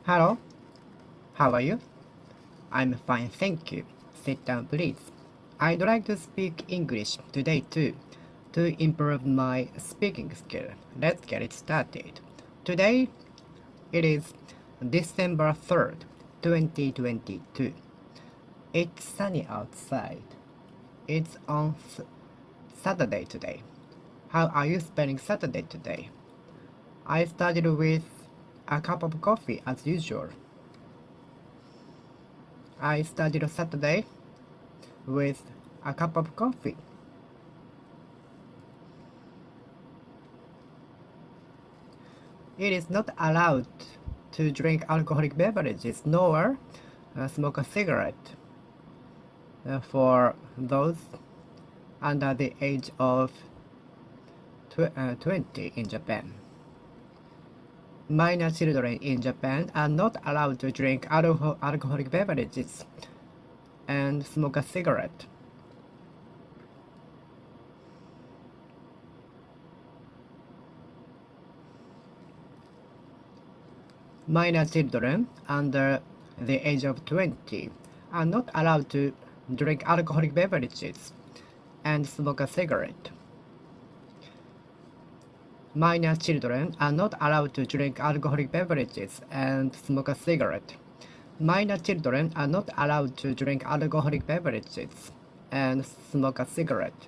Hello, how are you? I'm fine, thank you. Sit down, please. I'd like to speak English today too, to improve my speaking skill. Let's get it started. Today, it is December 3rd, 2022. It's sunny outside. It's on Saturday today. How are you spending Saturday today? I started with a cup of coffee as usual. I started Saturday with a cup of coffee. It is not allowed to drink alcoholic beverages nor smoke a cigarette for those under the age of 20 in Japan. Minor children in Japan are not allowed to drink alcoholic beverages and smoke a cigarette. Minor children under the age of 20 are not allowed to drink alcoholic beverages and smoke a cigarette. Minor children are not allowed to drink alcoholic beverages and smoke a cigarette. Minor children are not allowed to drink alcoholic beverages and smoke a cigarette.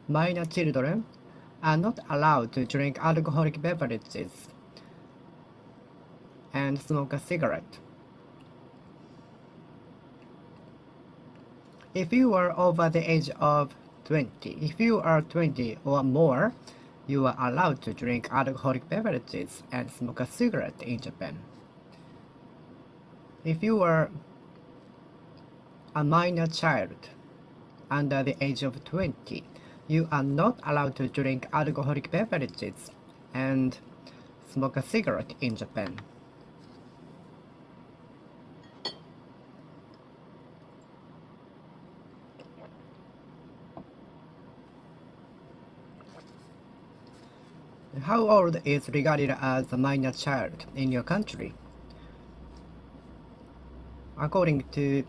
Minor children are not allowed to drink alcoholic beverages and smoke a cigarette. If you are over the age of 20, if you are 20 or more, you are allowed to drink alcoholic beverages and smoke a cigarette in Japan. If you are a minor child under the age of 20, you are not allowed to drink alcoholic beverages and smoke a cigarette in Japan. How old is regarded as a minor child in your country? According to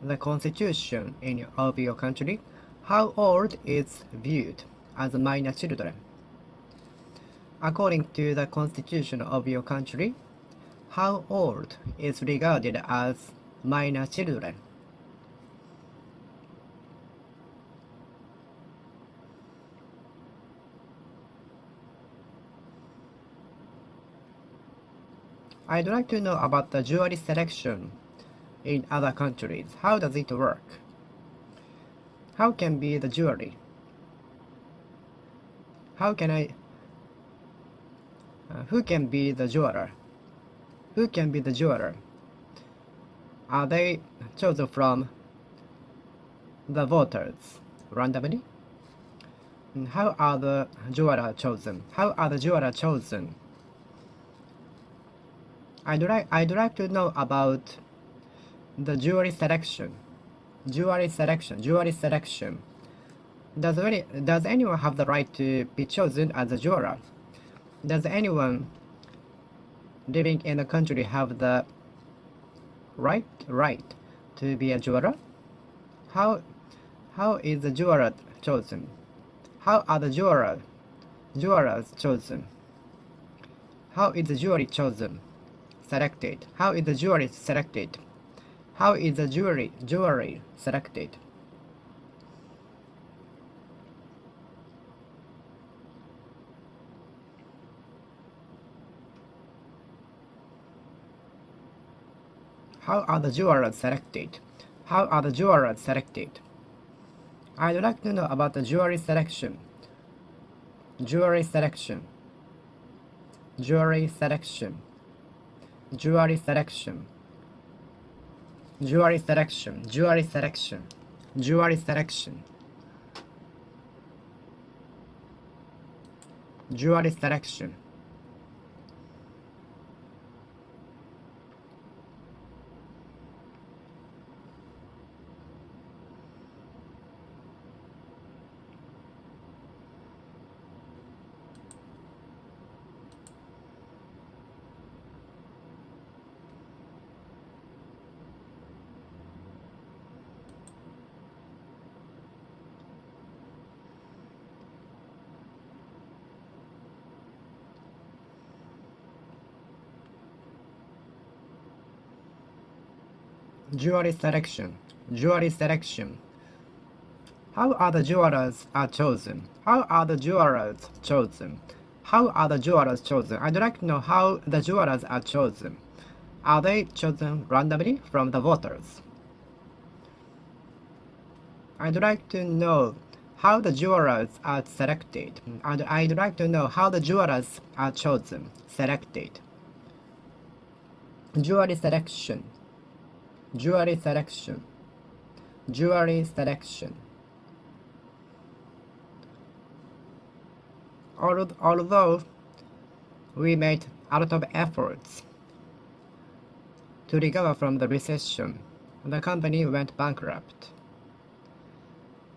the constitution of your country, how old is viewed as a minor children? According to the constitution of your country, how old is regarded as minor children? I'd like to know about the jury selection in other countries. How does it work? How can be the jury? How can who can be the juror? Who can be the juror? Are they chosen from the voters randomly? And how are the jurors chosen? How are the jurors chosen? I'd like to know about the jury selection. Jury selection. Does anyone have the right to be chosen as a juror? Does anyone living in the country have the right to be a juror? How is the juror chosen? How are the jurors chosen? How is the jury chosen? Selected. How is the jury selected? How is the jury selected? How are the jurors selected? How are the jurors selected? I'd like to know about the jury selection. Jury selection. Jury selection. Jury selection. Jury selection. Jury selection. Jury selection. Jury selection. Jewelry selection. Jewelry selection. How are the jewelers are chosen? How are the jewelers chosen? How are the jewelers chosen? I'd like to know how the jewelers are chosen. Are they chosen randomly from the voters? I'd like to know how the jewelers are selected. And I'd like to know how the jewelers are chosen, selected. Jewelry selection. Jewelry selection. Jewelry selection. Although we made a lot of efforts to recover from the recession, the company went bankrupt.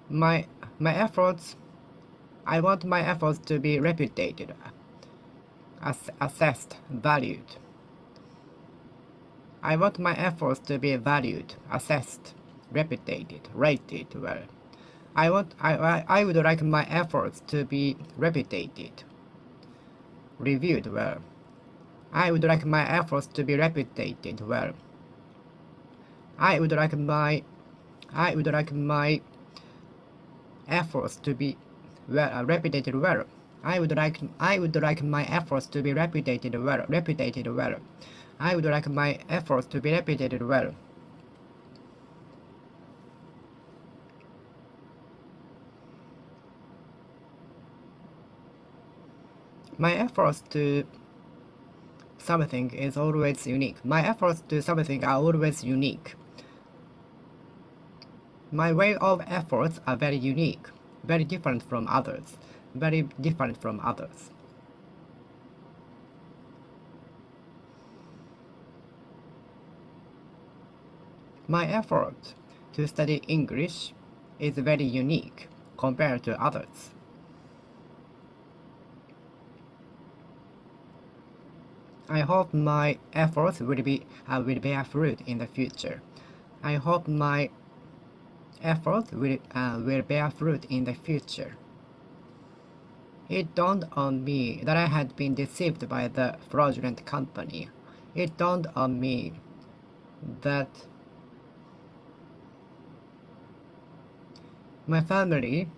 My efforts, I want my efforts to be reputed, assessed, valued. I want my efforts to be valued, assessed, reputed, rated well. I would like my efforts to be reputed, reviewed well. I would like my efforts to be reputed well. I would like my efforts to be reputed well. I would like my efforts to be reputed well. I would like my efforts to be reputed well. My efforts to something is always unique. My efforts to something are always unique. My way of efforts are very unique, very different from others, very different from others. My effort to study English is very unique compared to others. I hope my efforts will bear fruit in the future. I hope my efforts will bear fruit in the future. It dawned on me that I had been deceived by the fraudulent company. It dawned on me that my family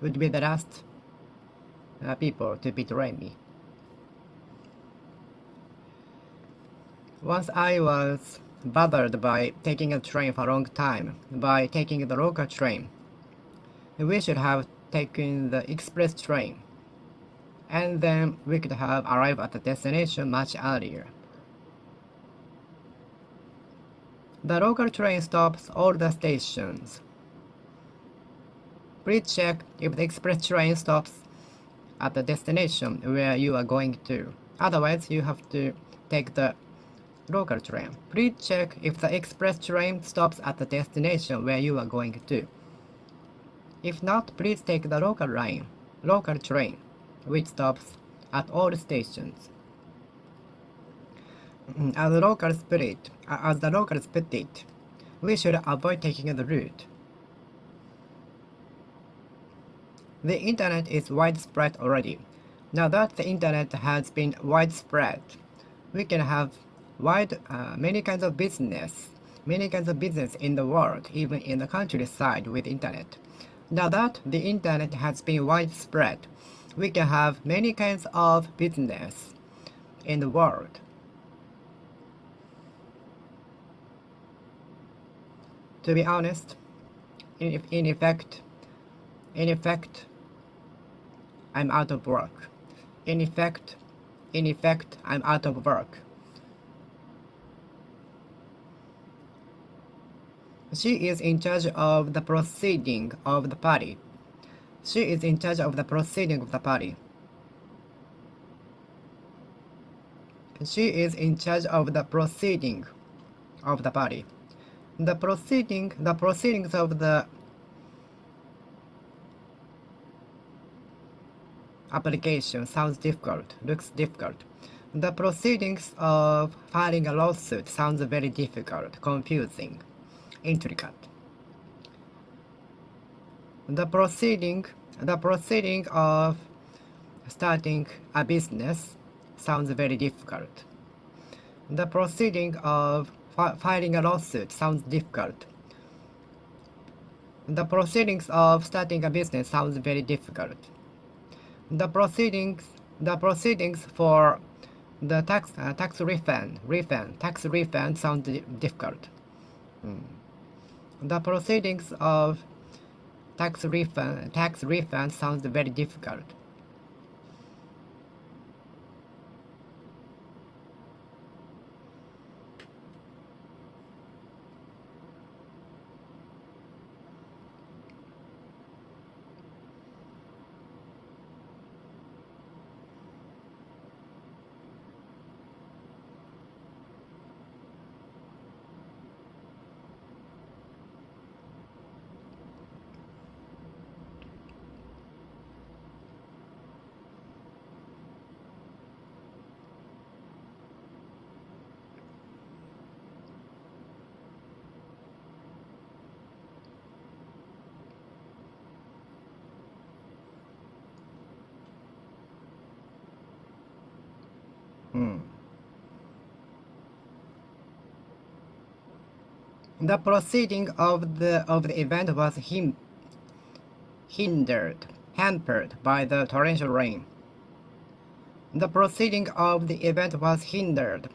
would be the last people to betray me. Once I was bothered by taking a train for a long time, by taking the local train. We should have taken the express train, and then we could have arrived at the destination much earlier. The local train stops all the stations. Please check if the express train stops at the destination where you are going to. Otherwise, you have to take the local train. Please check if the express train stops at the destination where you are going to. If not, please take the local train, which stops at all stations. As the locals put it, we should avoid taking the route. The internet is widespread already. Now that the internet has been widespread, we can have many kinds of business in the world, even in the countryside with internet. Now that the internet has been widespread, we can have many kinds of business in the world. To be honest, in effect, I'm out of work. In effect, I'm out of work. She is in charge of the proceeding of the party. She is in charge of the proceeding of the party. She is in charge of the proceeding of the party. The proceedings of the application sounds difficult, looks difficult. The proceedings of filing a lawsuit sounds very difficult, confusing, intricate. The proceeding of starting a business sounds very difficult. The proceeding of filing a lawsuit sounds difficult. The proceedings of starting a business sounds very difficult. The proceedings for the tax refund sounds difficult. The proceedings of tax refund sounds very difficult. The proceeding of the event was hampered by the torrential rain. The proceeding of the event was hindered,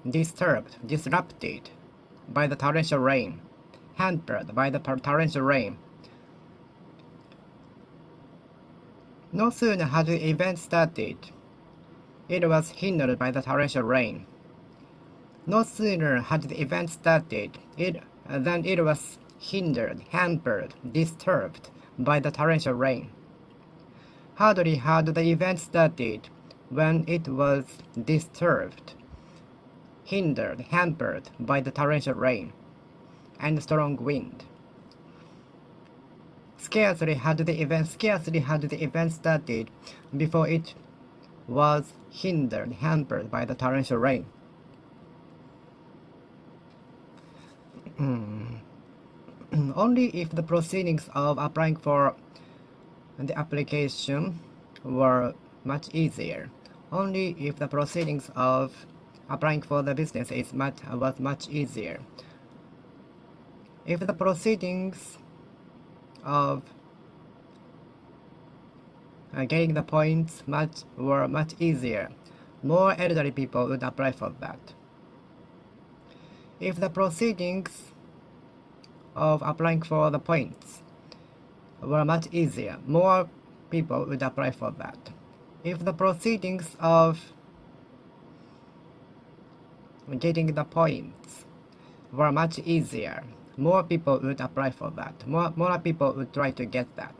disrupted by the torrential rain, hampered by the torrential rain. No sooner had the event started, it was hindered by the torrential rain. No sooner had the event started, than it was hindered, hampered, disturbed by the torrential rain. Hardly had the event started when it was disturbed, hindered, hampered by the torrential rain and strong wind. Scarcely had the event started before it was hindered, hampered by the torrential rain. Only if the proceedings of applying for the application were much easier. Only if the proceedings of applying for the business was much easier. If the proceedings of getting the points were much easier, more elderly people would apply for that. If the proceedings of applying for the points were much easier, more people would apply for that. If the proceedings of getting the points were much easier, more people would apply for that. More people would try to get that.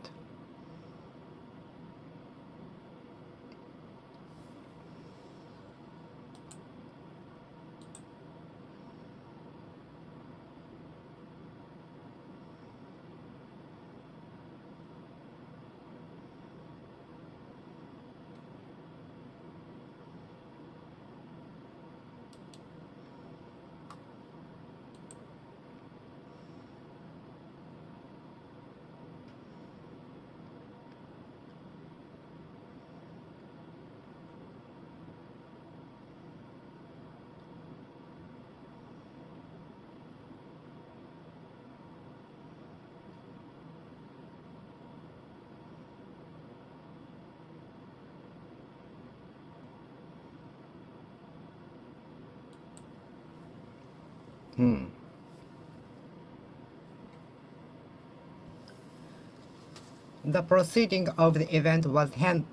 The proceeding of the event was hindered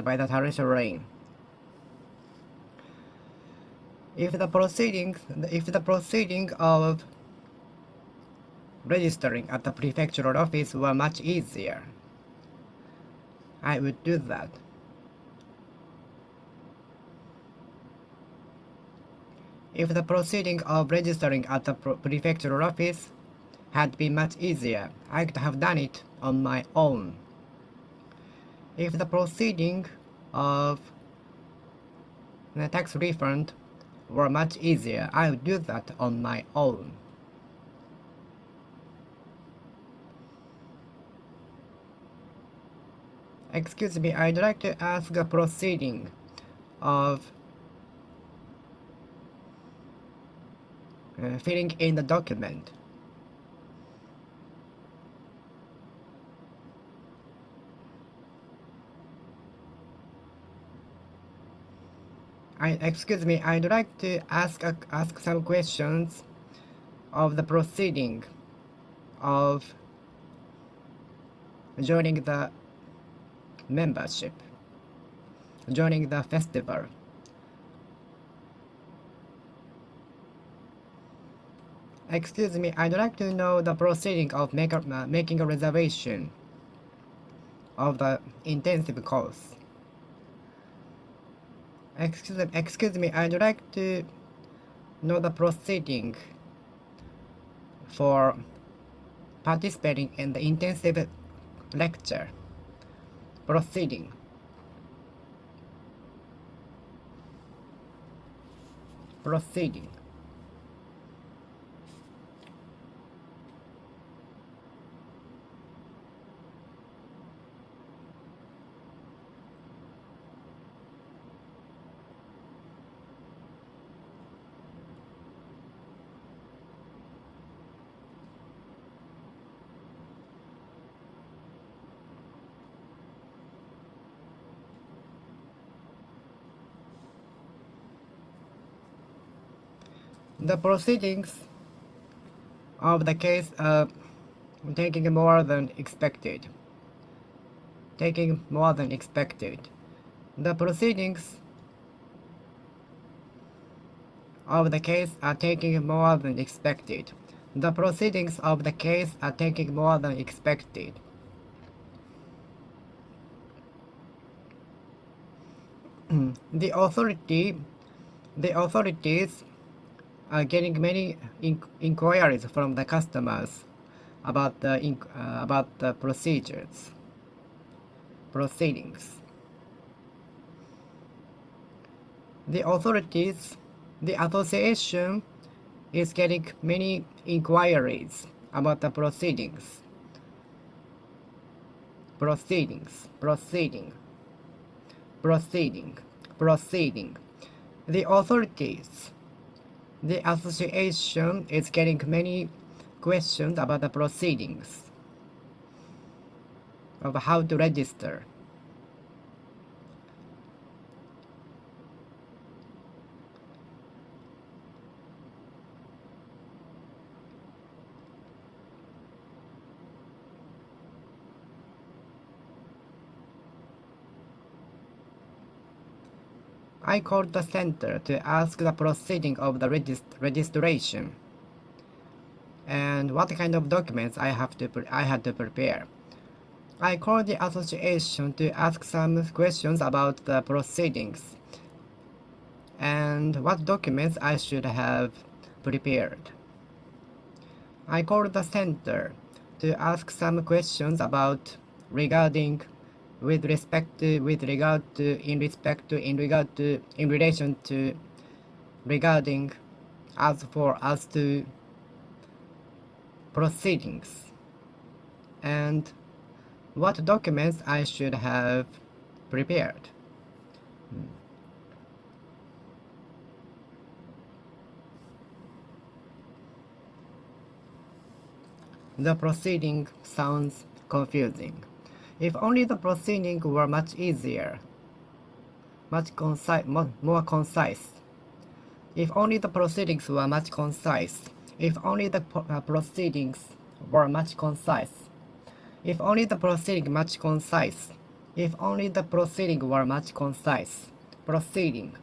by the torrential rain. If the proceeding of registering at the prefectural office were much easier, I would do that. If the proceeding of registering at the prefectural office had been much easier, I could have done it on my own. If the proceeding of the tax refund were much easier, I would do that on my own. Excuse me, I'd like to ask a proceeding of filling in the document. Excuse me, I'd like to ask some questions of the proceeding of joining the membership, joining the festival. Excuse me, I'd like to know the proceeding of making a reservation of the intensive course. Excuse me, I'd like to know the proceeding for participating in the intensive lecture. Proceeding. Proceeding. The proceedings of the case are taking more than expected. Taking more than expected. The proceedings of the case are taking more than expected. The proceedings of the case are taking more than expected. The authorities are getting many inquiries from the customers about the proceedings. The association is getting many inquiries about the proceedings. Proceeding. The association is getting many questions about the proceedings of how to register. I called the center to ask the proceeding of the registration and what kind of documents I had to prepare. I called the association to ask some questions about the proceedings and what documents I should have prepared. I called the center to ask some questions about regarding in relation to regarding as to proceedings and what documents I should have prepared. The proceeding sounds confusing. If only the proceeding were much easier, more concise. If only the proceedings were much concise. If only the proceedings were much concise. If only the proceeding much concise. If only the proceeding were much concise. Proceeding.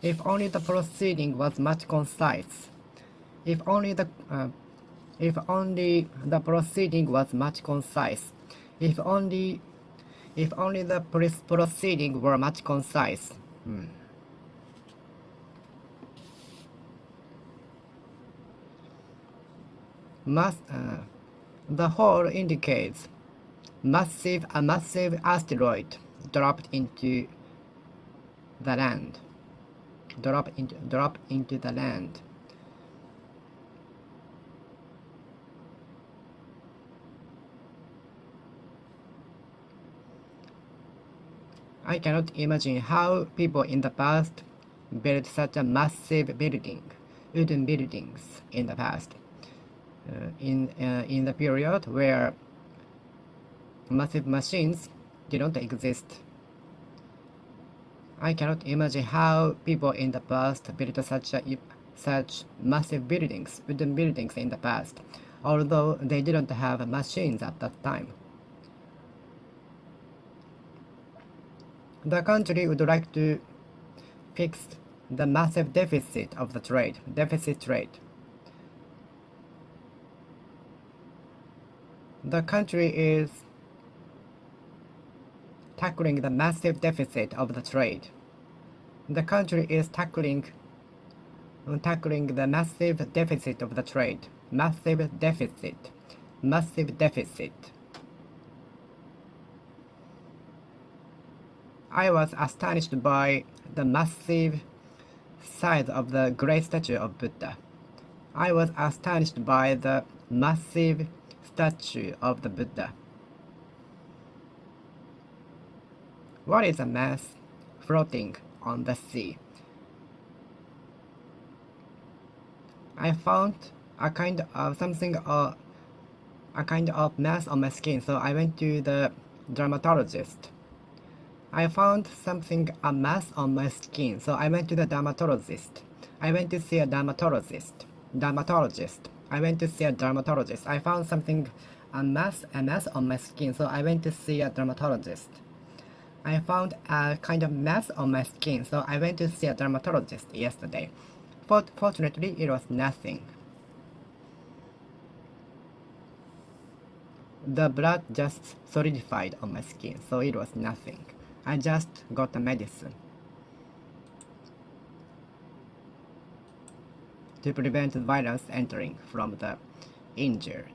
If only the proceeding was much concise. If only the proceeding was much concise. If only the proceeding were much concise. The hole indicates a massive asteroid dropped into the land. Drop into the land. I cannot imagine how people in the past built such a massive wooden buildings in the past. In the period where massive machines didn't exist. I cannot imagine how people in the past built such massive wooden buildings in the past, although they didn't have machines at that time. The country would like to fix the massive deficit of the deficit trade. The country is tackling the massive deficit of the trade. The country is tackling the massive deficit of the trade. Massive deficit. Massive deficit. I was astonished by the massive size of the great statue of Buddha. I was astonished by the massive statue of the Buddha. What is a mass floating on the sea? I found a kind of mass on my skin, so I went to the dermatologist. I found a mass on my skin, so I went to the dermatologist. I went to see a dermatologist. I went to see a dermatologist. I found a mass on my skin, so I went to see a dermatologist. I found a kind of mass on my skin, so I went to see a dermatologist yesterday. Fortunately, it was nothing. The blood just solidified on my skin, so it was nothing. I just got the medicine to prevent the virus entering from the injured.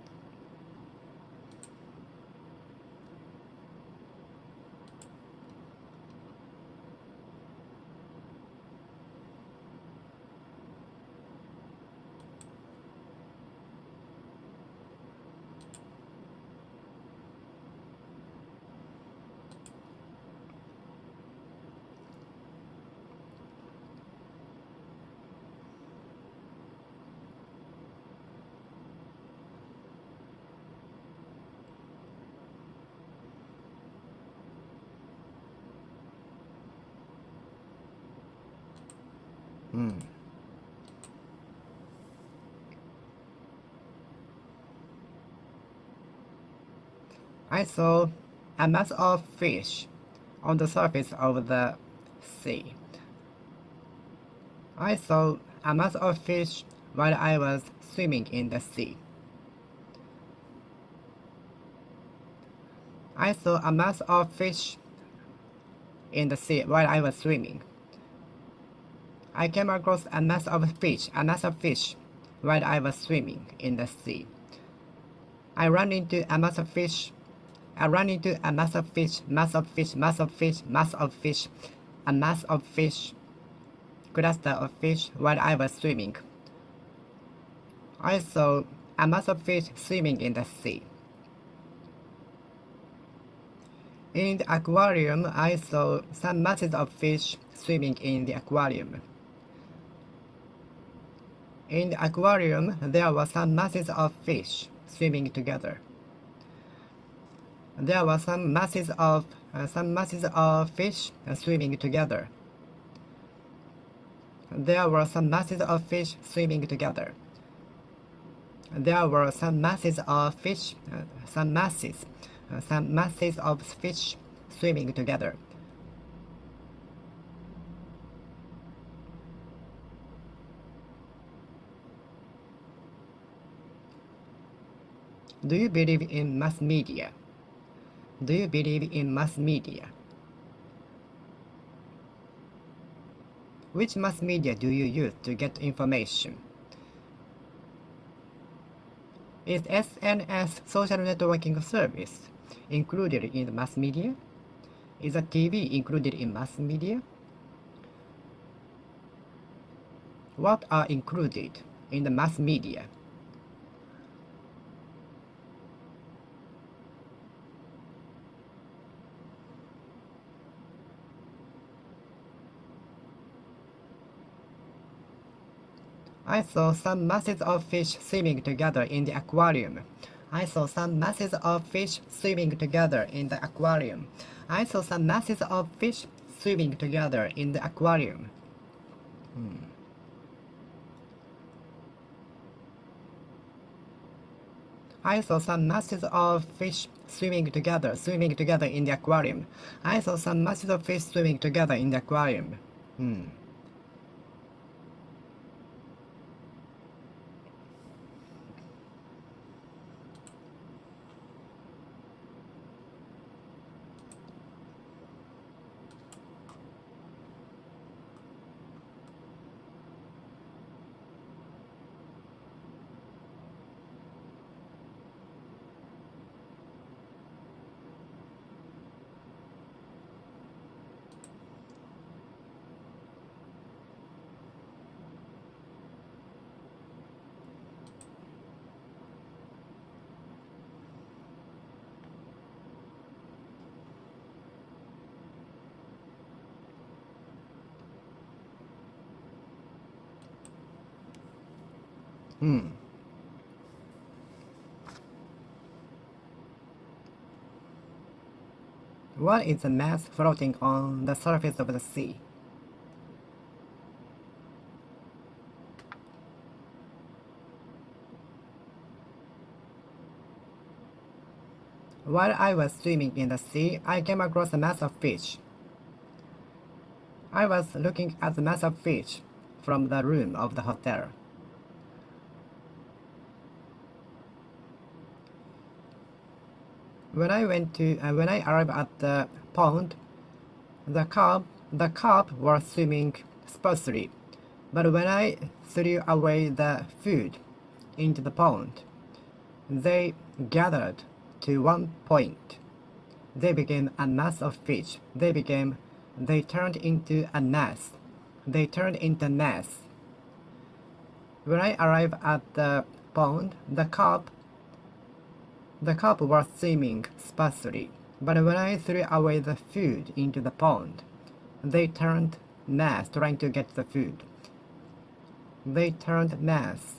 I saw a mass of fish on the surface of the sea. I saw a mass of fish while I was swimming in the sea. I saw a mass of fish in the sea while I was swimming. I came across a mass of fish while I was swimming in the sea. I ran into a mass of fish. I ran into a mass of fish, cluster of fish while I was swimming. I saw a mass of fish swimming in the sea. In the aquarium, I saw some masses of fish swimming in the aquarium. In the aquarium, there were some masses of fish swimming together. There were some masses of fish swimming together. There were some masses of fish swimming together. There were some masses of fish swimming together. Do you believe in mass media? Do you believe in mass media? Which mass media do you use to get information? Is SNS social networking service included in the mass media? Is a TV included in mass media? What are included in the mass media? I saw some masses of fish swimming together in the aquarium. I saw some masses of fish swimming together in the aquarium. I saw some masses of fish swimming together in the aquarium. I saw some masses of fish swimming together in the aquarium. I saw some masses of fish swimming together in the aquarium. Hmm. What is a mass floating on the surface of the sea? While I was swimming in the sea, I came across a mass of fish. I was looking at the mass of fish from the room of the hotel. When I arrived at the pond, the carp were swimming spacefully. But when I threw away the food into the pond, they gathered to one point. They became a mass of fish. They turned into a mass. They turned into mass. When I arrived at the pond, the carp was swimming spacefully. But when I threw away the food into the pond, they turned mass trying to get the food. They turned mass.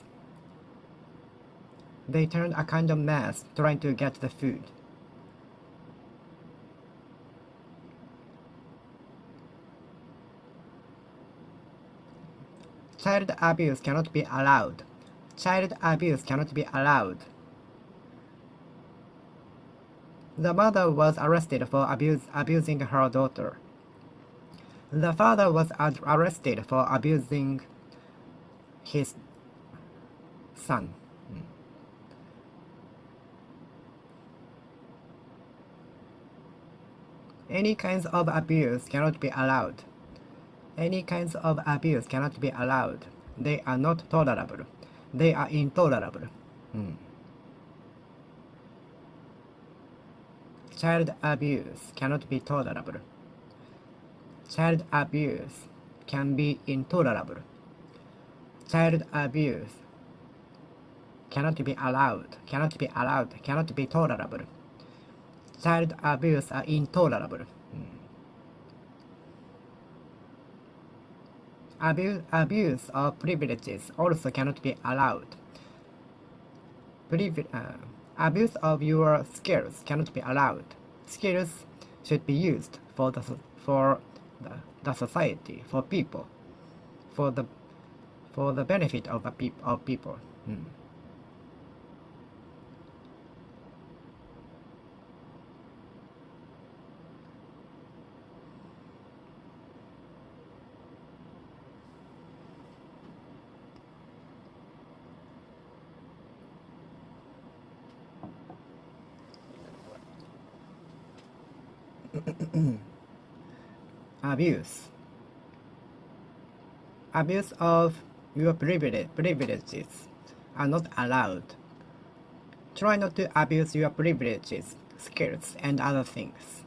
They turned a kind of mass trying to get the food. Child abuse cannot be allowed. Child abuse cannot be allowed. The mother was arrested for abusing her daughter. The father was arrested for abusing his son. Any kinds of abuse cannot be allowed. Any kinds of abuse cannot be allowed. They are not tolerable. They are intolerable. Child abuse cannot be tolerable. Child abuse can be intolerable. Child abuse cannot be allowed, cannot be tolerable. Child abuse are intolerable. Abuse of privileges also cannot be allowed. Abuse of your skills cannot be allowed. Skills should be used for the society, for people, for the benefit of people. Abuse of your privileges are not allowed. Try not to abuse your privileges, skills, and other things.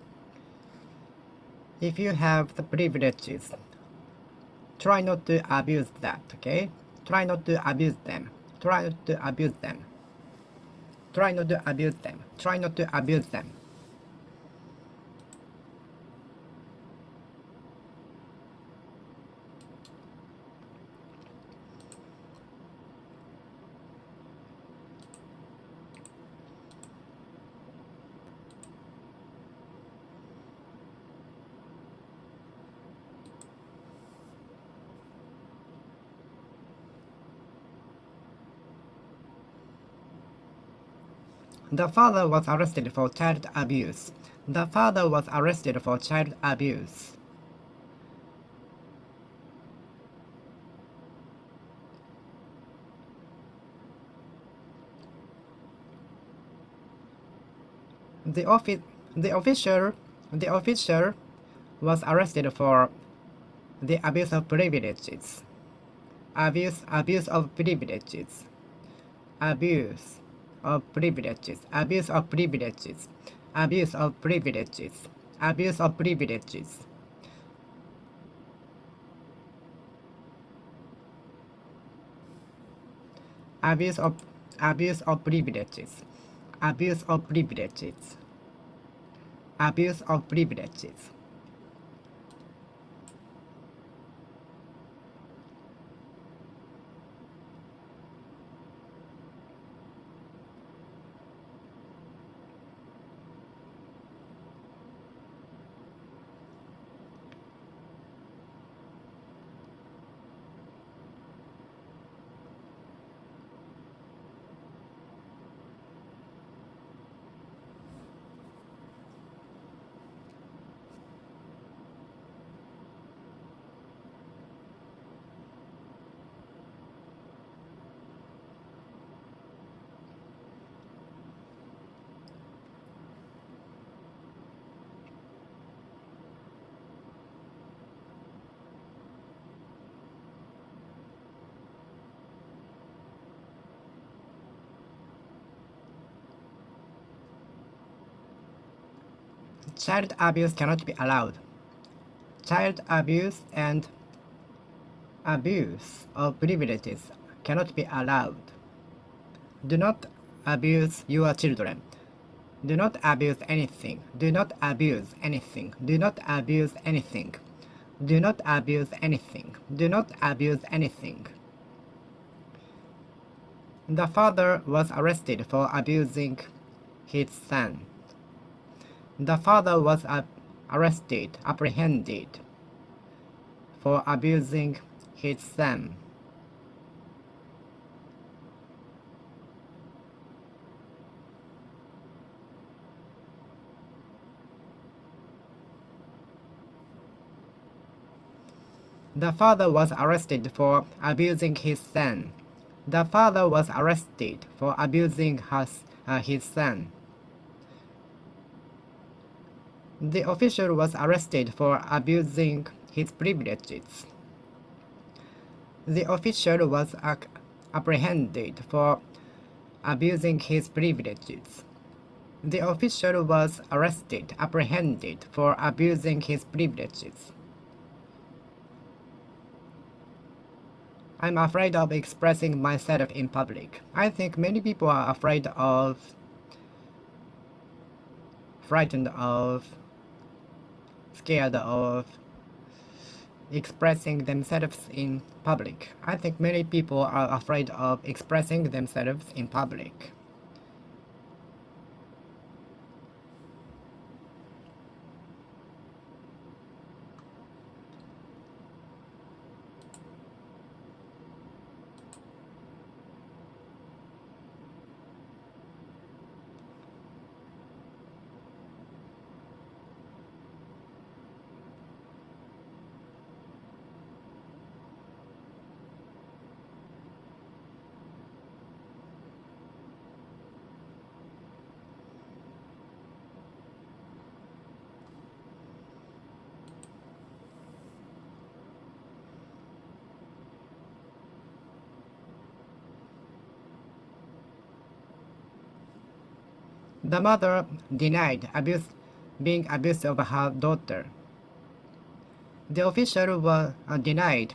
If you have the privileges, try not to abuse that, okay? Try not to abuse them. Try not to abuse them. Try not to abuse them. Try not to abuse them. The father was arrested for child abuse. The father was arrested for child abuse. The office the official was arrested for the abuse of privileges. Abuse of privileges. Abuse of privileges. Abuse of privileges. Abuse of privileges. Abuse of privileges. Abuse of abuse of privileges. Abuse of privileges. Abuse of privileges. Child abuse cannot be allowed. Child abuse and abuse of privileges cannot be allowed. Do not abuse your children. Do not abuse anything. Do not abuse anything. Do not abuse anything. Do not abuse anything. Do not abuse anything. The father was arrested for abusing his son. The father was apprehended for abusing his son. The father was arrested for abusing his son. The father was arrested for abusing his son. The official was arrested for abusing his privileges. The official was apprehended for abusing his privileges. The official was apprehended for abusing his privileges. I'm afraid of expressing myself in public. I think many people are afraid of, frightened of, scared of expressing themselves in public. I think many people are afraid of expressing themselves in public. The mother denied being abused of her daughter. The official was denied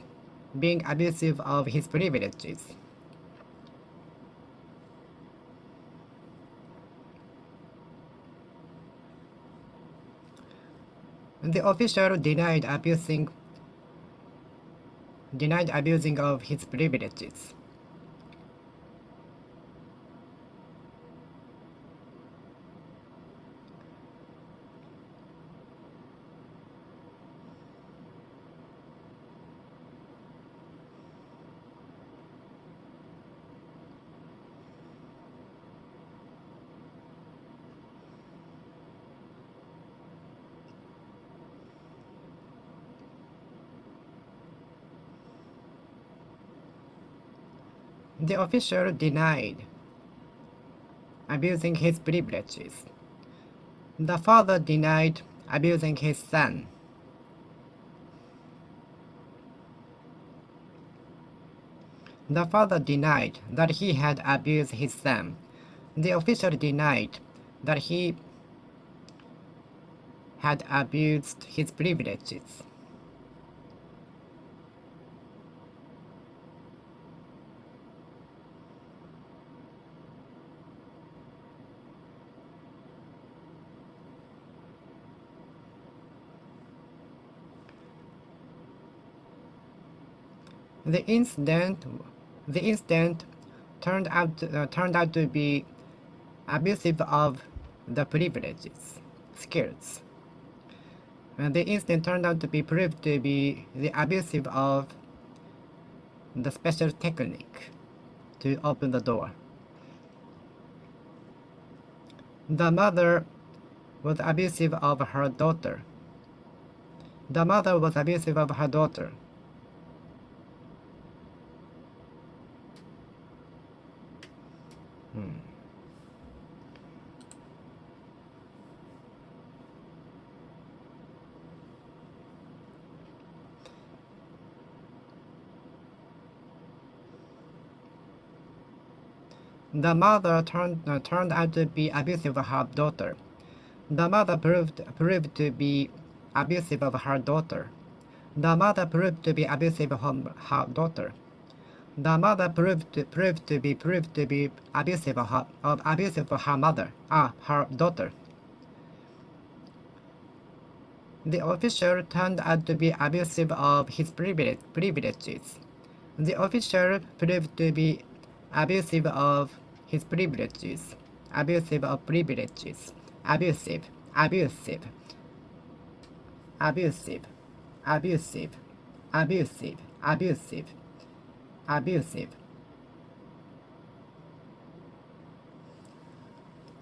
being abusive of his privileges. The official denied abusing of his privileges. The official denied abusing his privileges. The father denied abusing his son. The father denied that he had abused his son. The official denied that he had abused his privileges. The incident turned out to be abusive of the privileges, skills. The incident turned out to be proved to be the abusive of the special technique to open the door. The mother was abusive of her daughter. The mother was abusive of her daughter. The mother turned out to be abusive of her daughter. The mother proved to be abusive of her daughter. The mother proved to be abusive of her daughter. The mother proved to be abusive of her mother, her daughter. The official turned out to be abusive of his privileges. The official proved to be abusive of his privileges. Abusive of privileges. Abusive. Abusive. Abusive. Abusive. Abusive. Abusive. Abusive.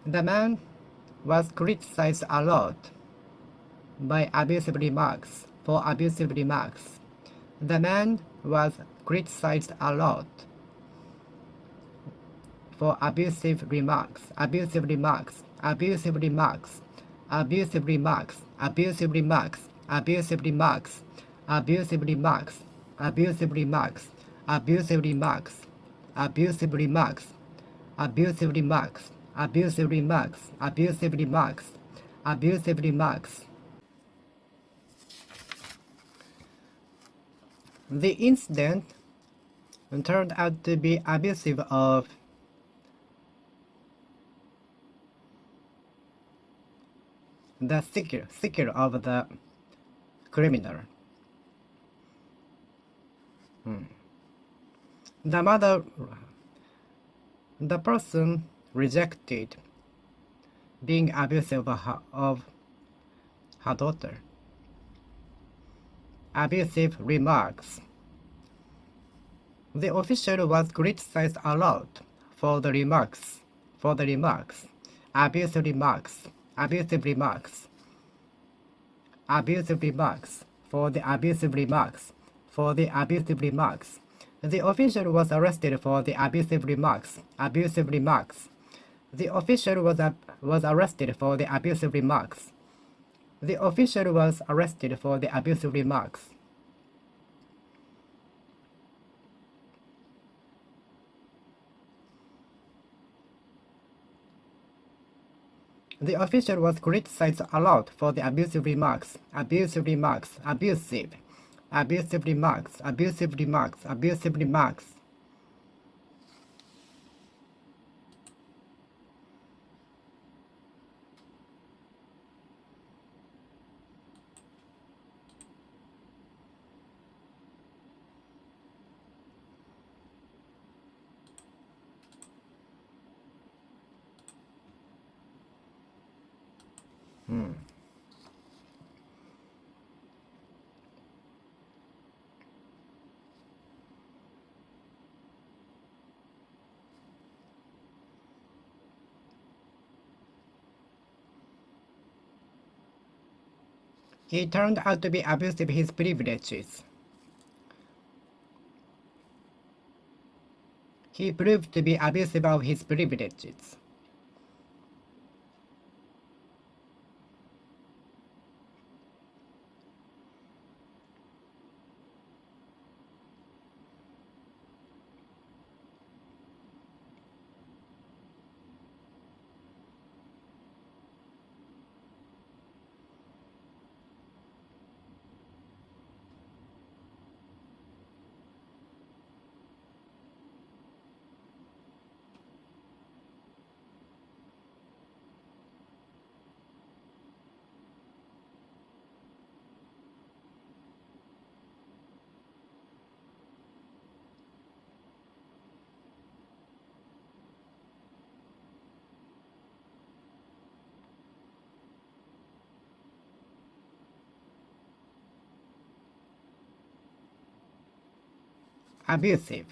The man was criticized a lot by abusive remarks for abusive remarks. The man was criticized a lot for abusive remarks, abusive remarks, abusive remarks, abusive remarks, abusive remarks, abusive remarks, abusive remarks, abusive remarks, abusive remarks, abusive remarks, abusive remarks, abusive remarks, abusive remarks, abusive remarks. The incident turned out to be abusive of the skill of the criminal. The person rejected being abusive of her daughter. Abusive remarks. The official was criticized a lot for the remarks. Abusive remarks. Abusive remarks. Abusive remarks. For the abusive remarks. For the abusive remarks. The official was arrested for the abusive remarks. Abusive remarks. The official was arrested for the abusive remarks. The official was arrested for the abusive remarks. The official was criticized a lot for the abusive remarks. Abusive remarks. Abusive. Abusive remarks. Abusive remarks. Abusive remarks. He turned out to be abusive his privileges. He proved to be abusive of his privileges. Abusive.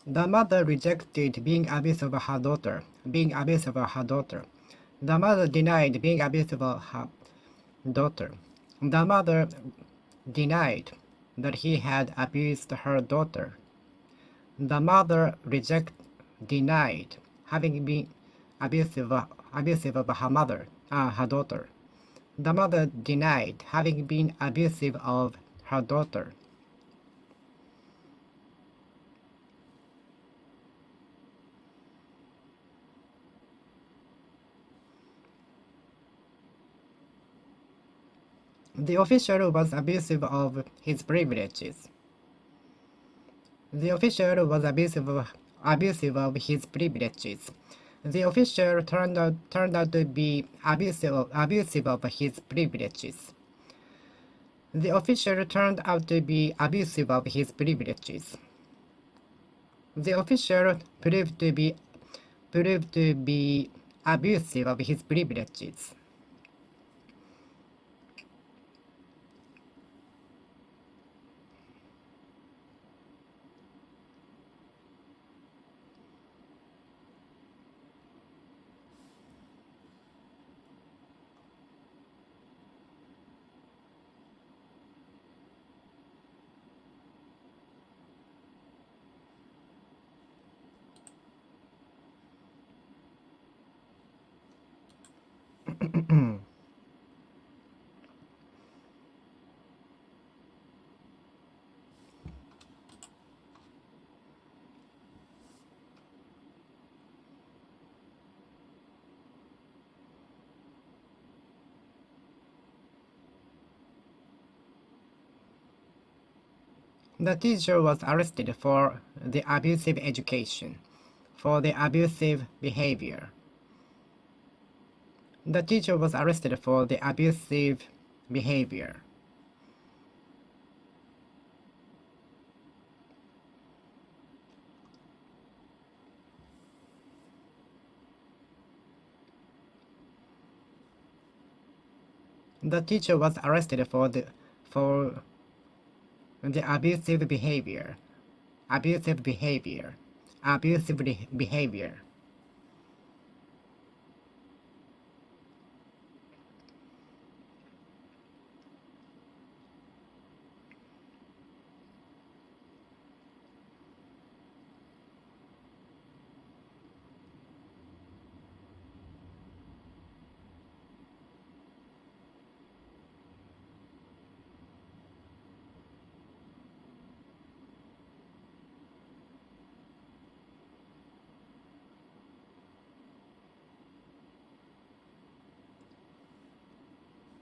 The mother rejected being abusive of her daughter. The mother denied being abusive of her daughter. The mother denied that he had abused her daughter. The mother denied having been abusive of her daughter. The mother denied having been abusive of her daughter. The official was abusive of his privileges. The official was abusive of his privileges. The official turned out to be abusive of his privileges. The official turned out to be abusive of his privileges. The official proved to be abusive of his privileges. The teacher was arrested for the abusive education, for the abusive behavior. The teacher was arrested for the abusive behavior. The teacher was arrested for the abusive behavior. Abusive behavior. Abusive behavior.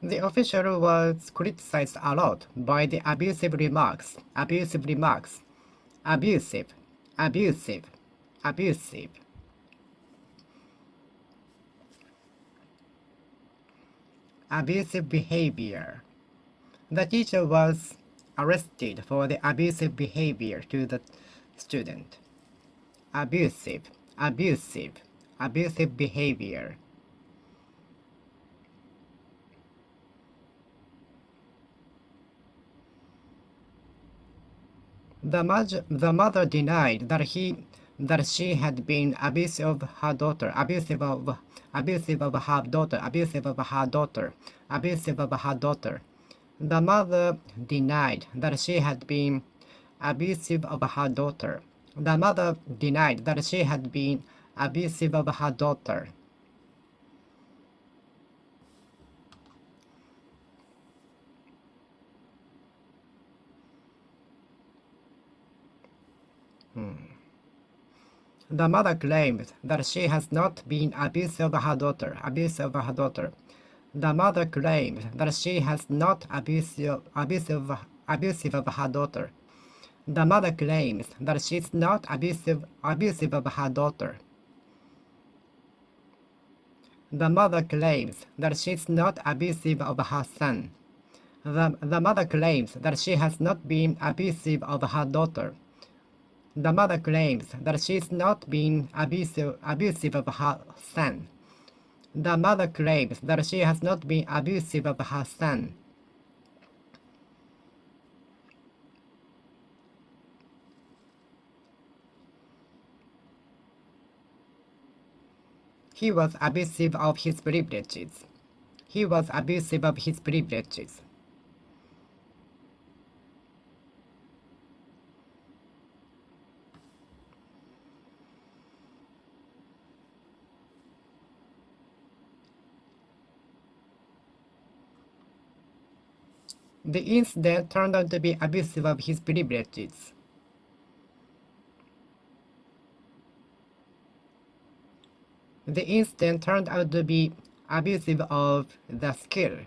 The official was criticized a lot by the abusive remarks. Abusive remarks. Abusive. Abusive. Abusive. Abusive behavior. The teacher was arrested for the abusive behavior to the student. Abusive. Abusive. Abusive behavior. The mother denied that she had been abusive of her daughter, abusive of her daughter, abusive of her daughter, abusive of her daughter. The mother denied that she had been abusive of her daughter. The mother denied that she had been abusive of her daughter. The mother claims that she has not been abusive of her daughter. Abusive of her daughter. The mother claims that she has not abusive of her daughter. The mother claims that she's not abusive of her daughter. The mother claims that she's not abusive of her son. The mother claims that she has not been abusive of her daughter. The mother claims that she's not been abusive of her son. The mother claims that she has not been abusive of her son. He was abusive of his privileges. He was abusive of his privileges. The incident turned out to be abusive of his privileges. The incident turned out to be abusive of the skill,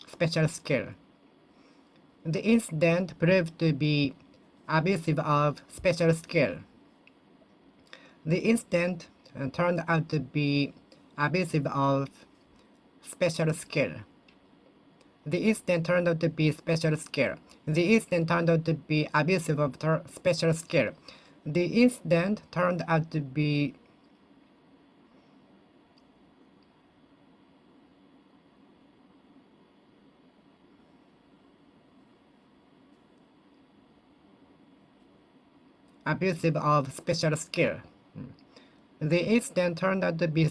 special skill. The incident proved to be abusive of special skill. The incident turned out to be abusive of special skill. The incident turned out to be special skill. The incident turned out to be abusive of special skill. The incident turned out to be abusive of special skill. The incident turned out to be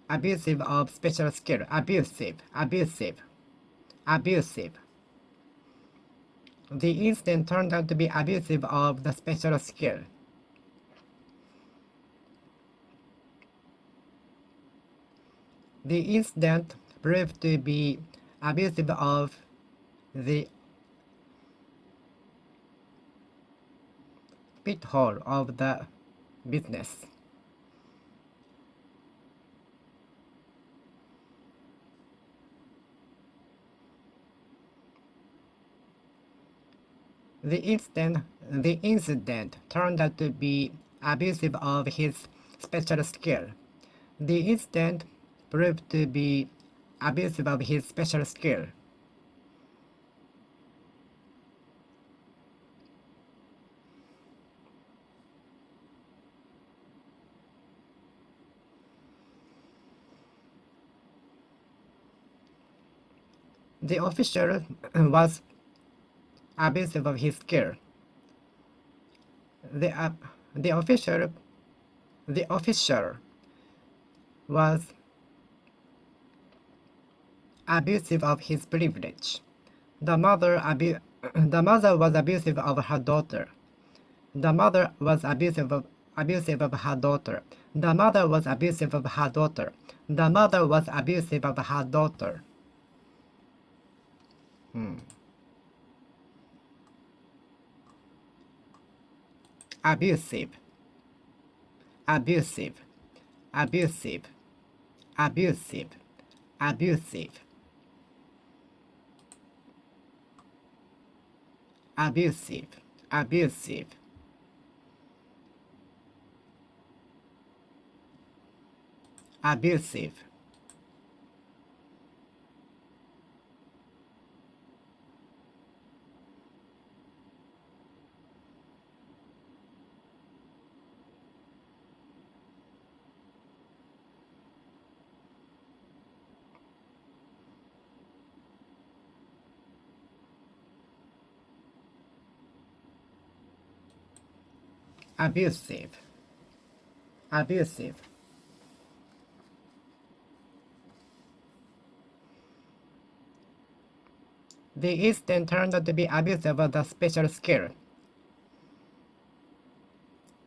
abusive of special skill. Abusive. The incident turned out to be abusive of the special skill. The incident proved to be abusive of the pitfall of the business. The incident turned out to be abusive of his special skill. The incident proved to be abusive of his special skill. The official was abusive of his skill. The official was abusive of his privilege. The mother was abusive of her daughter. The mother was abusive of her daughter. The mother was abusive of her daughter. The mother was abusive of her daughter. Abusive. Abusive. Abusive. Abusive. Abusive. Abusive. Abusive. Abusive. Abusive. Abusive. The incident turned out to be abusive of the special skill.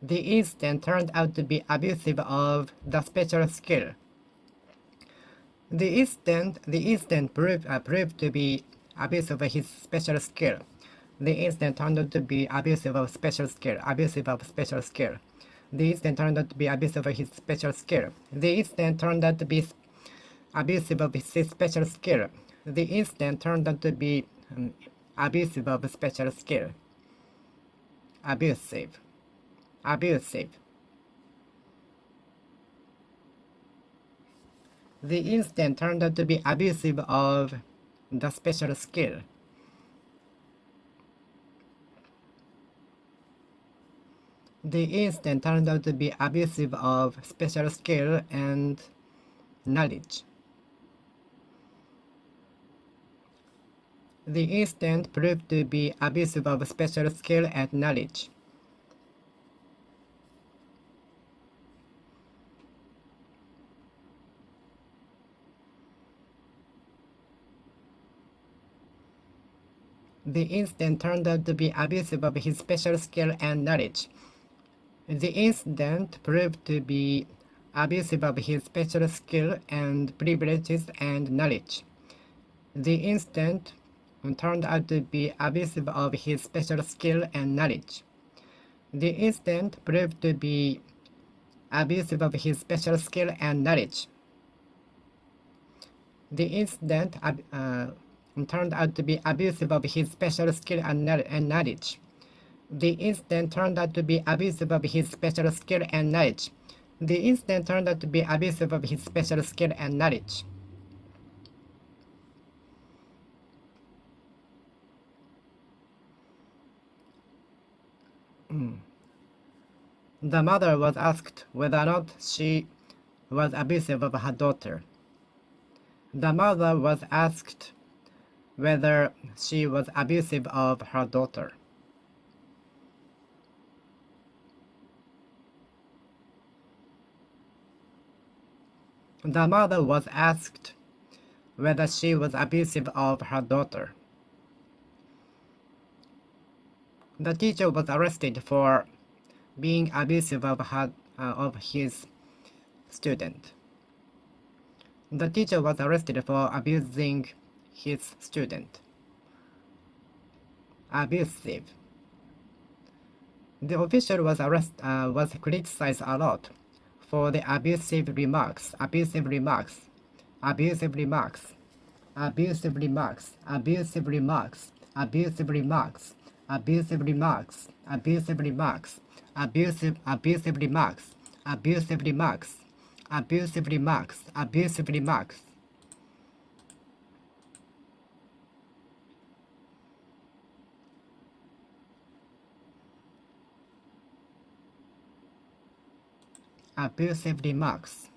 The incident turned out to be abusive of the special skill. The incident proved to be abusive of his special skill. The incident turned out to be abusive of special skill. Abusive of special skill. The incident turned out to be abusive of his special skill. The incident turned out to be abusive of his special skill. The incident turned out to be abusive of special skill. Abusive. Abusive. The incident turned out to be abusive of the special skill. The incident turned out to be abusive of special skill and knowledge. The incident proved to be abusive of special skill and knowledge. The incident turned out to be abusive of his special skill and knowledge. The incident proved to be abusive of his special skill and privileges and knowledge. The incident turned out to be abusive of his special skill and knowledge. The incident proved to be abusive of his special skill and knowledge. The incident turned out to be abusive of his special skill and knowledge. The incident turned out to be abusive of his special skill and knowledge. The incident turned out to be abusive of his special skill and knowledge. The mother was asked whether or not she was abusive of her daughter. The mother was asked whether she was abusive of her daughter. The mother was asked whether she was abusive of her daughter. The teacher was arrested for being abusive of his student. The teacher was arrested for abusing his student. Abusive. The official was criticized a lot for the abusive remarks, abusive remarks, abusive remarks, abusive remarks, abusive remarks, abusive remarks, abusive remarks, abusive remarks, abusive remarks, abusive remarks, abusive remarks, abusive remarks. Abusive remarks.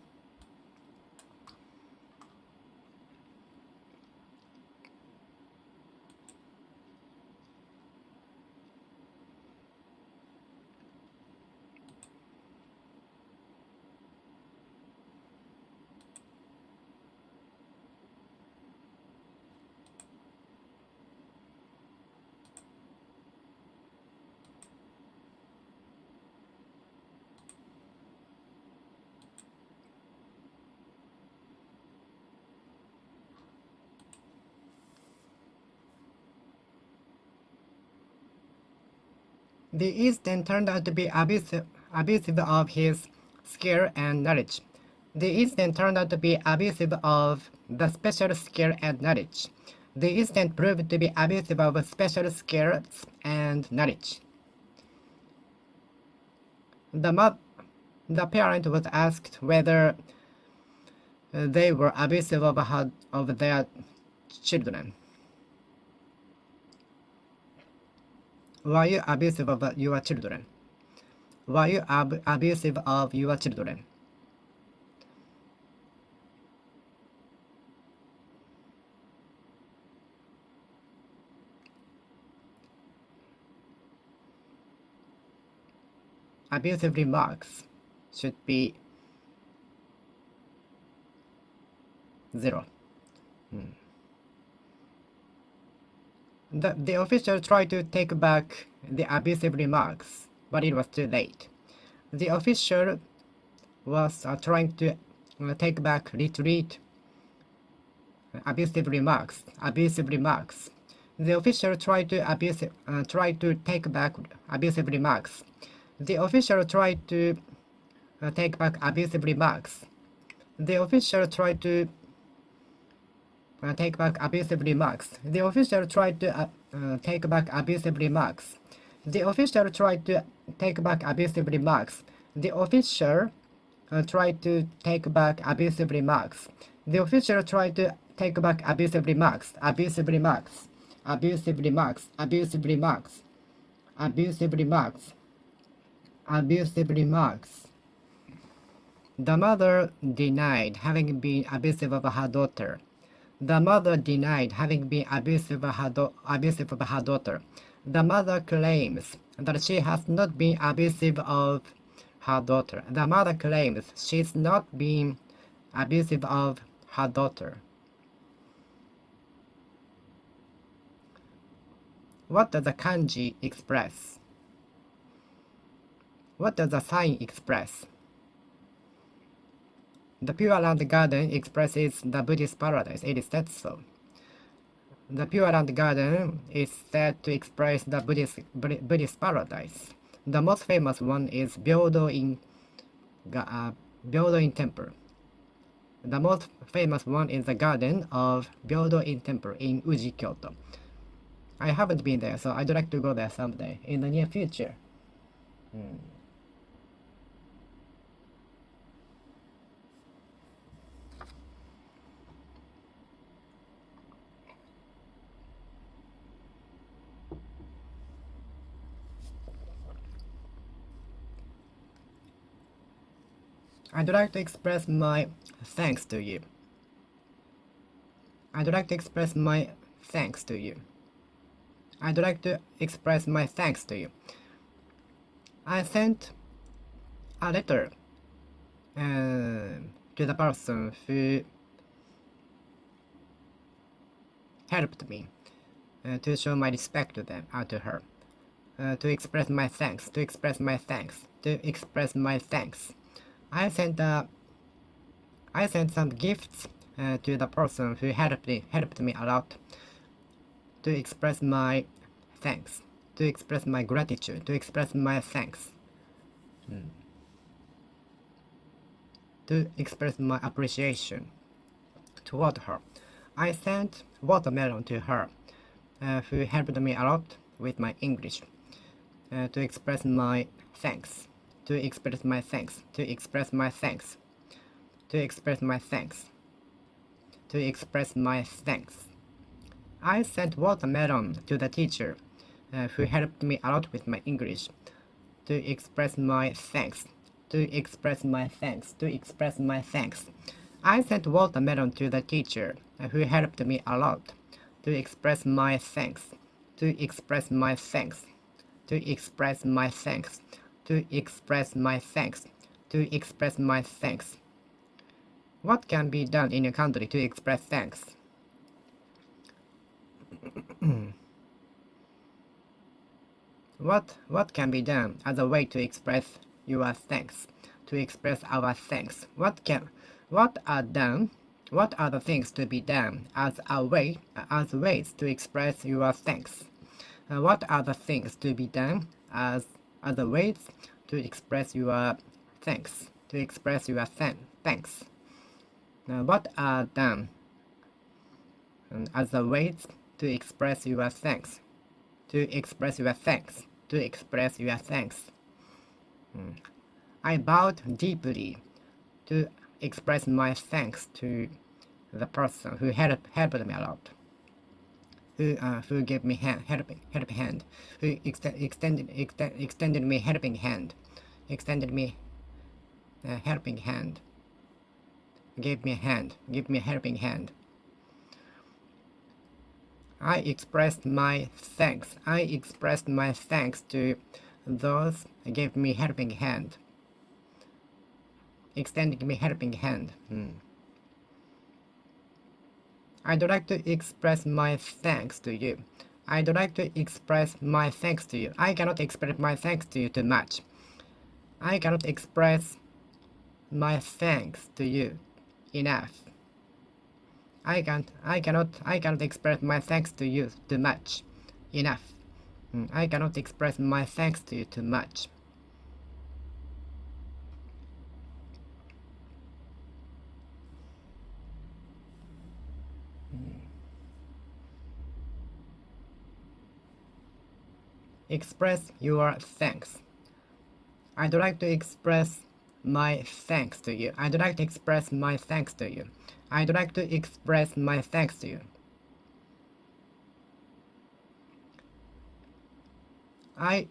The incident turned out to be abusive of his skill and knowledge. The incident turned out to be abusive of the special skill and knowledge. The incident proved to be abusive of special skills and knowledge. The parent was asked whether they were abusive of their children. Were you abusive of your children? Were you abusive of your children? Abusive remarks should be 0. The official tried to take back the abusive remarks, but it was too late. The official was trying to take back, retreat abusive remarks. The official tried to take back abusive remarks. The official tried to take back abusive remarks. The official tried to take back abusive remarks. The official tried to take back abusive remarks. The official tried to take back abusive remarks. The official tried to take back abusive remarks. The official tried to take back abusive remarks. Abusive remarks. Abusive remarks. Abusive remarks. Abusive remarks. Abusive remarks. The mother denied having been abusive of her daughter. The mother denied having been abusive of her daughter. The mother claims that she has not been abusive of her daughter. The mother claims she's not been abusive of her daughter. What does the kanji express? What does the sign express? The Pure Land Garden expresses the Buddhist paradise. It is said so. The Pure Land Garden is said to express the Buddhist paradise. The most famous one is Byodo in Temple. The most famous one is the garden of Byodo in Temple in Uji, Kyoto. I haven't been there, so I'd like to go there someday in the near future. I'd like to express my thanks to you. I'd like to express my thanks to you. I'd like to express my thanks to you. I sent a letter to the person who helped me to show my respect to them, to her, to express my thanks, to express my thanks, to express my thanks. I sent some gifts to the person who helped me a lot, to express my thanks, to express my gratitude, to express my thanks, to express my appreciation toward her. I sent watermelon to her, who helped me a lot with my English, to express my thanks, to express my thanks, to express my thanks, to express my thanks, to express my thanks. I sent watermelon to the teacher who helped me a lot with my English, to express my thanks, to express my thanks, to express my thanks. I sent watermelon to the teacher who helped me a lot, to express my thanks, to express my thanks, to express my thanks, to express my thanks, to express my thanks. What can be done in your country to express thanks? What can be done as a way to express your thanks, to express our thanks? What are the things to be done as ways to express your thanks? What are the things to be done as other ways to express your thanks, to express your thanks? What are done as the ways to express your thanks, to express your thanks, to express your thanks? I bowed deeply to express my thanks to the person who helped me a lot, who gave me helping hand, who extended me helping hand, extended me helping hand, gave me a helping hand. I expressed my thanks. I expressed my thanks to those who gave me helping hand, extending me helping hand. I'd like to express my thanks to you. I'd like to express my thanks to you. I cannot express my thanks to you too much. I cannot express my thanks to you enough. I cannot express my thanks to you too much. Enough. I cannot express my thanks to you too much. Express your thanks. I'd like to express my thanks to you. I'd like to express my thanks to you. I'd like to express my thanks to you. I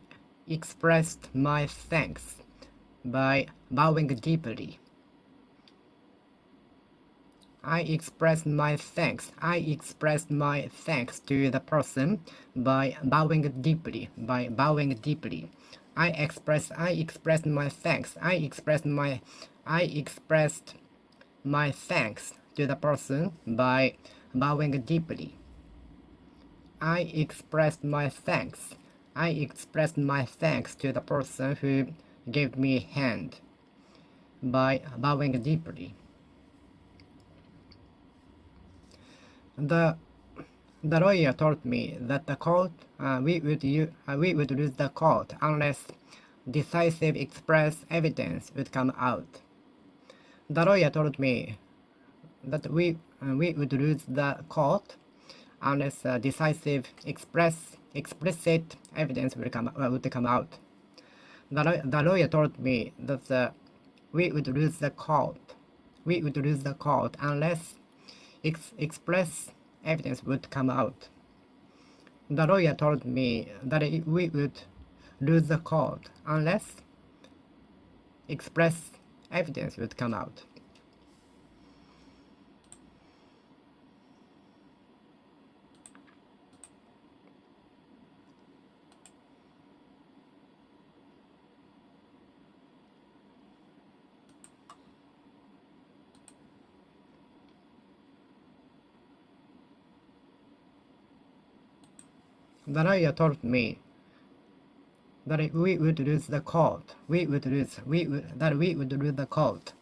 expressed my thanks by bowing deeply. I expressed my thanks. I expressed my thanks to the person by bowing deeply. By bowing deeply. I expressed my thanks. I expressed my thanks to the person by bowing deeply. I expressed my thanks. I expressed my thanks to the person who gave me a hand by bowing deeply. The lawyer told me that the court we would lose the court unless decisive express evidence would come out. The lawyer told me that we would lose the court unless decisive explicit evidence would come out. The lawyer told me that we would lose the court. We would lose the court unless express evidence would come out. The lawyer told me that we would lose the court unless express evidence would come out. The lawyer told me that we would lose the court. We would lose the court.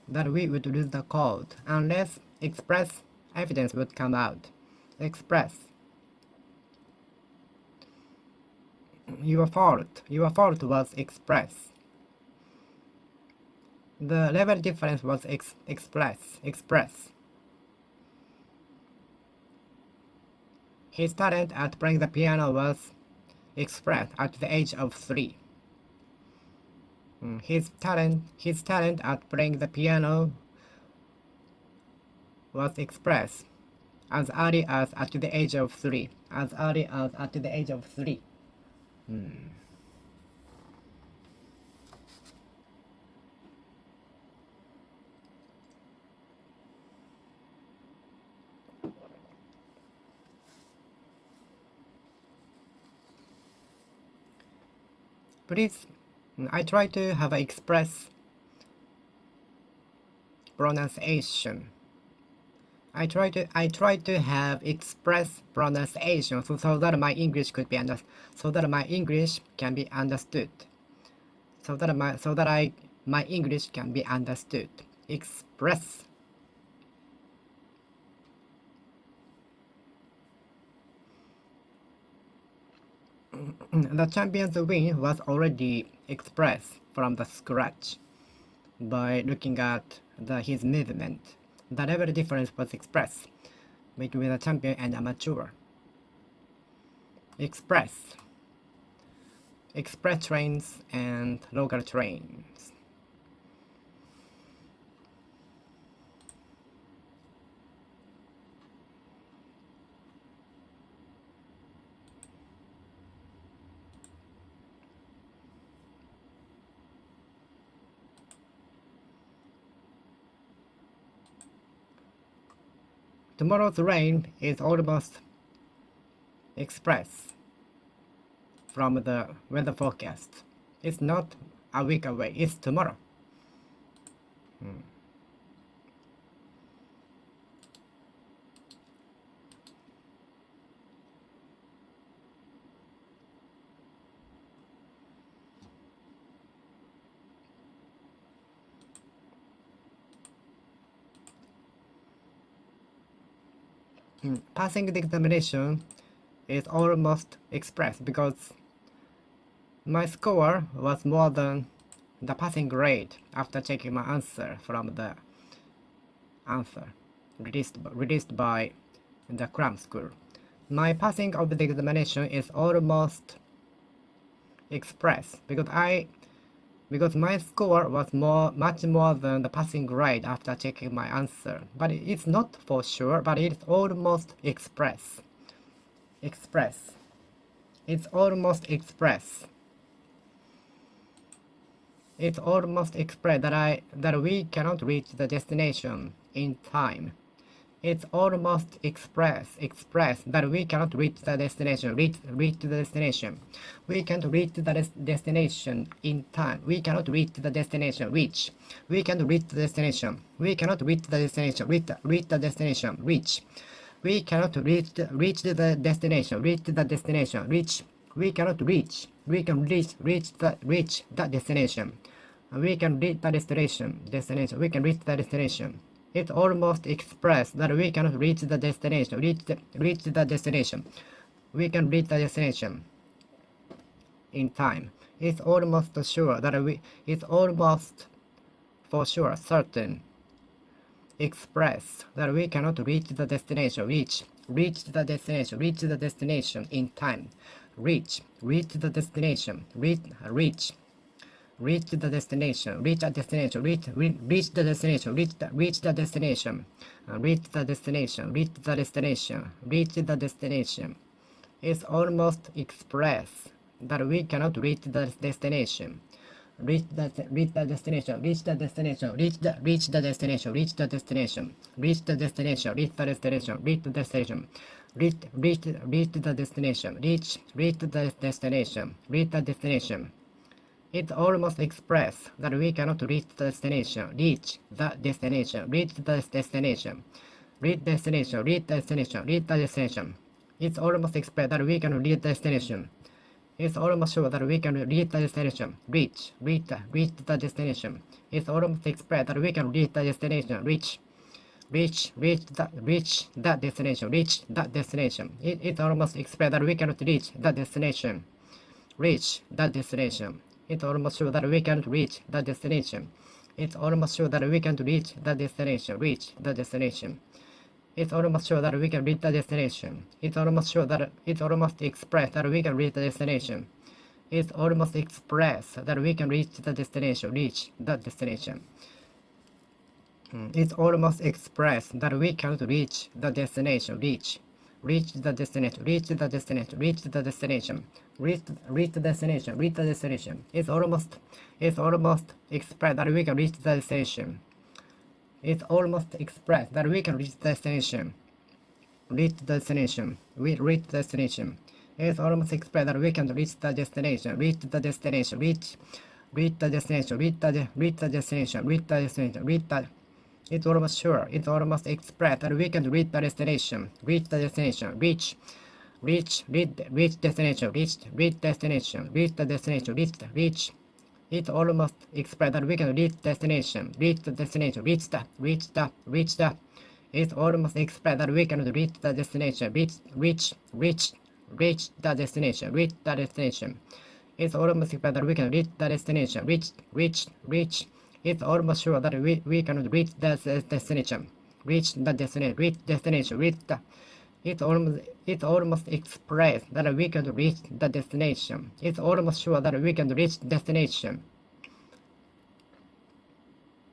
That we would lose the court unless express evidence would come out. Express. Your fault was express. The level difference was express. His talent at playing the piano was expressed at the age of 3. His talent at playing the piano was expressed as early as at the age of 3. As early as at the age of 3. Please, I try to have express pronunciation. I try to have express pronunciation so that my English could be my English can be understood. My English can be understood. Express. The champion's win was already expressed from the scratch by looking at his movement. The level difference was expressed between the champion and amateur. Express trains and local trains. Tomorrow's rain is almost expressed from the weather forecast. It's not a week away, it's tomorrow. Passing the examination is almost express because my score was more than the passing grade after checking my answer from the answer released by the cram school. My passing of the examination is almost express because my score was much more than the passing grade after checking my answer. But it's not for sure, but it's almost express. Express. It's almost express. It's almost express that we cannot reach the destination in time. It's almost express that we cannot reach the destination. Reach the destination. We can't reach the destination in time. We cannot reach the destination. Reach. We can't reach the destination. We cannot reach the destination. Reach the destination. Reach. We cannot reach the destination. Reach the destination. Reach. We cannot reach. We can reach the destination. We can reach the destination. We can reach the destination. It's almost expressed that we cannot reach the destination. Reach the destination. We can reach the destination in time. It's almost sure that it's almost for sure certain express that we cannot reach the destination. Reach the destination. Reach the destination in time. Reach the destination. Reach the destination. Reach the destination. Reach the destination. Reach the destination. Reach the destination. Reach the destination. Reach the destination. It's almost express that we cannot reach the destination. Reach the destination. Reach the destination. Reach the destination. Reach the destination. Reach the destination. Reach the destination. Reach the destination. Reach the destination. Reach the destination. Reach the destination. It's almost express that we cannot reach the destination. Reach the destination. Reach the destination. Reach destination. Reach destination. Reach the destination. It's almost express that we can reach the destination. It's almost sure that we can reach the destination. Reach the destination. It's almost express that we can reach the destination. Reach the destination. Reach the destination. It's almost express that we cannot reach the destination. Reach the destination. It's almost sure that we can't reach the destination. It's almost sure that we can't reach the destination. Reach the destination. It's almost sure that we can reach the destination. It's almost sure that it's almost express that we can reach the destination. It's almost express that we can reach the destination. Reach the destination. It's almost express that we can't reach the destination. Reach the destination. Reach the destination. Reach the destination. Reach the destination. Reach the destination. It's almost express that we can reach the destination. It's almost express that we can reach the destination. Reach the destination. We reach the destination. It's almost express that we can reach the destination. Reach the destination. Reach the destination. Reach the destination. Reach the destination. It's almost sure. It's almost express that we can reach the destination. Reach the destination. Reach destination. Reach destination. Reach the destination. Reach. It's almost express that we can reach destination. Reach the destination. Reach the. It's almost express that we can reach the destination. Reach the destination. Reach the destination. It's almost express that we can reach the destination. Reach. It's almost sure that we can reach the destination. Reach the destination. Reach destination. Reach the. It's almost express that we can reach the destination. It's almost sure that we can reach destination.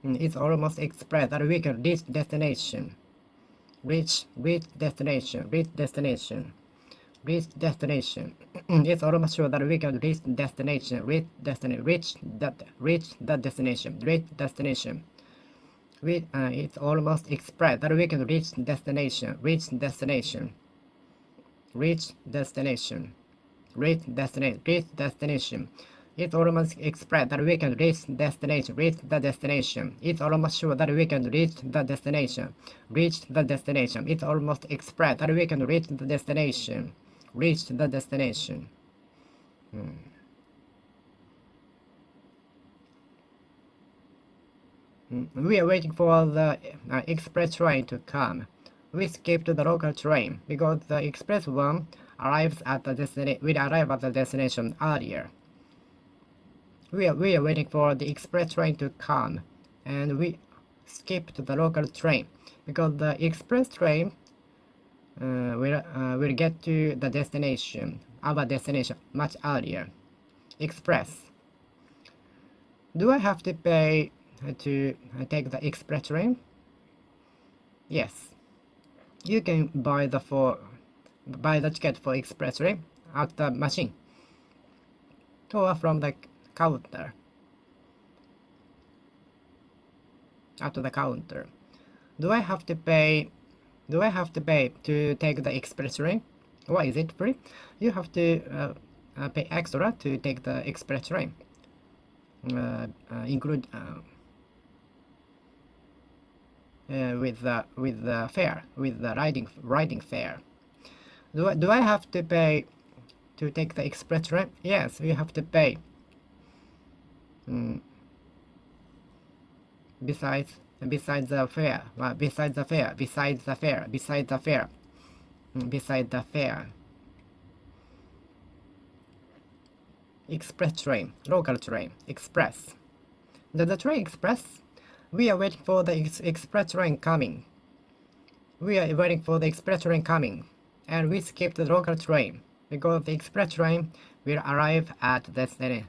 It's almost express that we can reach destination. Reach destination. Reach destination. Reach destination. It's almost sure that we can reach destination. Reach destination. Reach the destination. Reach destination. It's almost express that we can reach destination. Reach destination. Reach destination. Reach destination. Reach destination. It's almost express that we can reach destination. Reach the destination. It's almost sure that we can reach the destination. Reach the destination. It's almost express that we can reach the destination. Reach the destination. We are waiting for the express train to come. we skipped the local train because the express one arrives at the destination. We arrive at the destination earlier. We are waiting for the express train to come, and we skipped the local train because the express train will get to the destination, our destination, much earlier. Express. Do I have to pay to take the express train? Yes. You can buy the ticket for express train at the machine or from the counter. At the counter. Do I have to pay to take the express train? Or is it free? You have to pay extra to take the express train. Include with the fare, with the riding fare. Do I have to pay to take the express train? Yes, you have to pay. Besides the fare, besides the fare. Express train, local train, express. The train express? We are waiting for the express train coming. And we skipped the local train because the express train will arrive at the destination.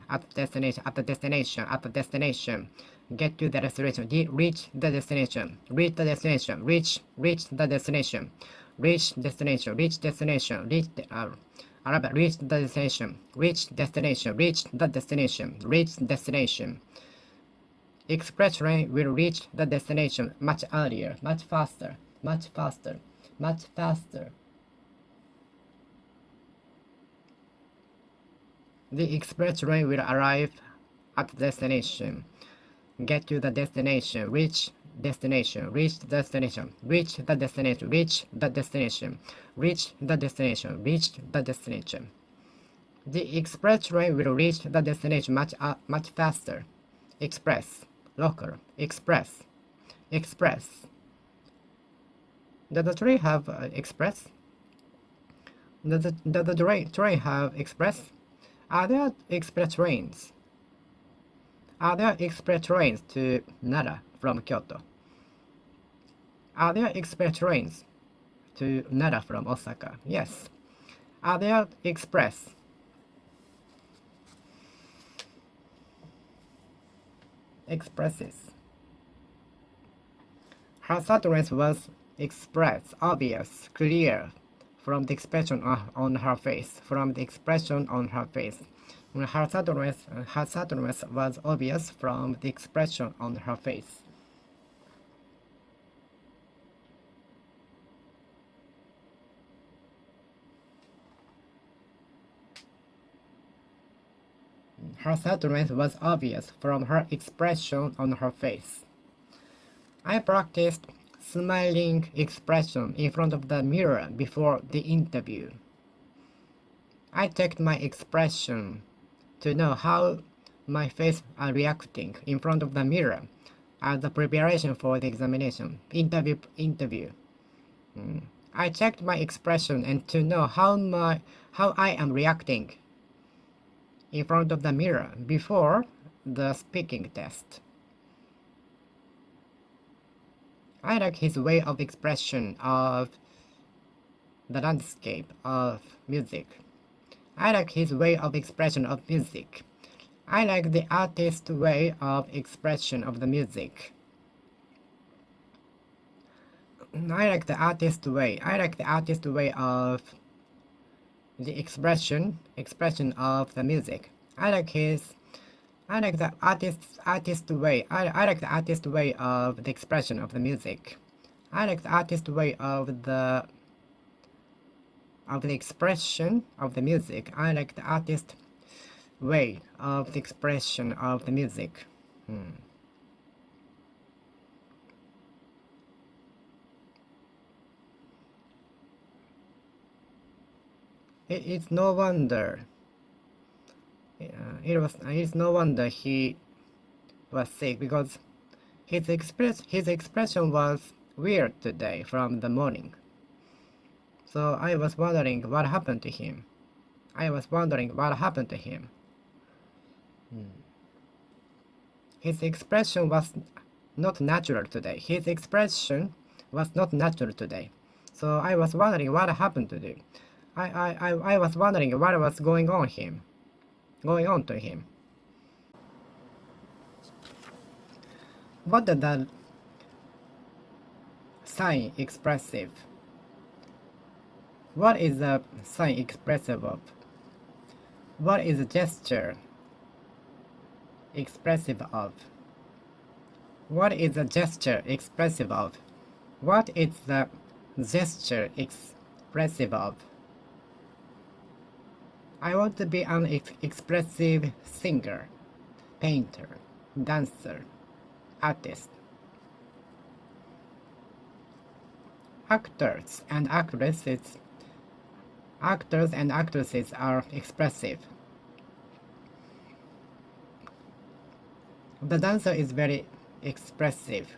Get to the destination. Reach the destination. Reach the destination. Reach the destination. Reach destination. Reach destination. Reach the destination. Reach destination. Reach the destination. Reach destination. Express train will reach the destination much earlier, much faster. The express train will arrive at the destination. Get to the destination. Reach destination. Reach destination. Reach the destination. Reach the destination. Reach the destination. Reach the destination. The express train will reach the destination much faster. Express. Local. Express. Does the train have express? Does the train have express? Are there express trains? Are there express trains to Nara from Kyoto? Are there express trains to Nara from Osaka? Yes. Are there expresses? Her sadness was expressed, obvious, clear, from the expression on her face. Her sadness was obvious from the expression on her face. Her sadness was obvious from her expression on her face. I practiced smiling expression in front of the mirror before the interview. I checked my expression to know how my face are reacting in front of the mirror as a preparation for the examination interview. I checked my expression and to know how I am reacting in front of the mirror before the speaking test. I like his way of expression of the landscape of music. I like his way of expression of music. I like the artist's way of expression of the music. I like the artist's way of the expression of the music. I like the artist's way. I like the artist's way of the expression of the music. I like the artist's way of the expression of the music. I like the artist's way of the expression of the music. It's no wonder. It's no wonder he was sick because his expression was weird today from the morning. So I was wondering what happened to him. I was wondering what happened to him. His expression was not natural today. His expression was not natural today. So I was wondering what happened to him. I was wondering what was going on to him. What does the sign expressive? What is the sign expressive of? What is the gesture expressive of? What is the gesture expressive of? What is the gesture expressive of? I want to be an expressive singer, painter, dancer, artist. Actors and actresses are expressive. The dancer is very expressive.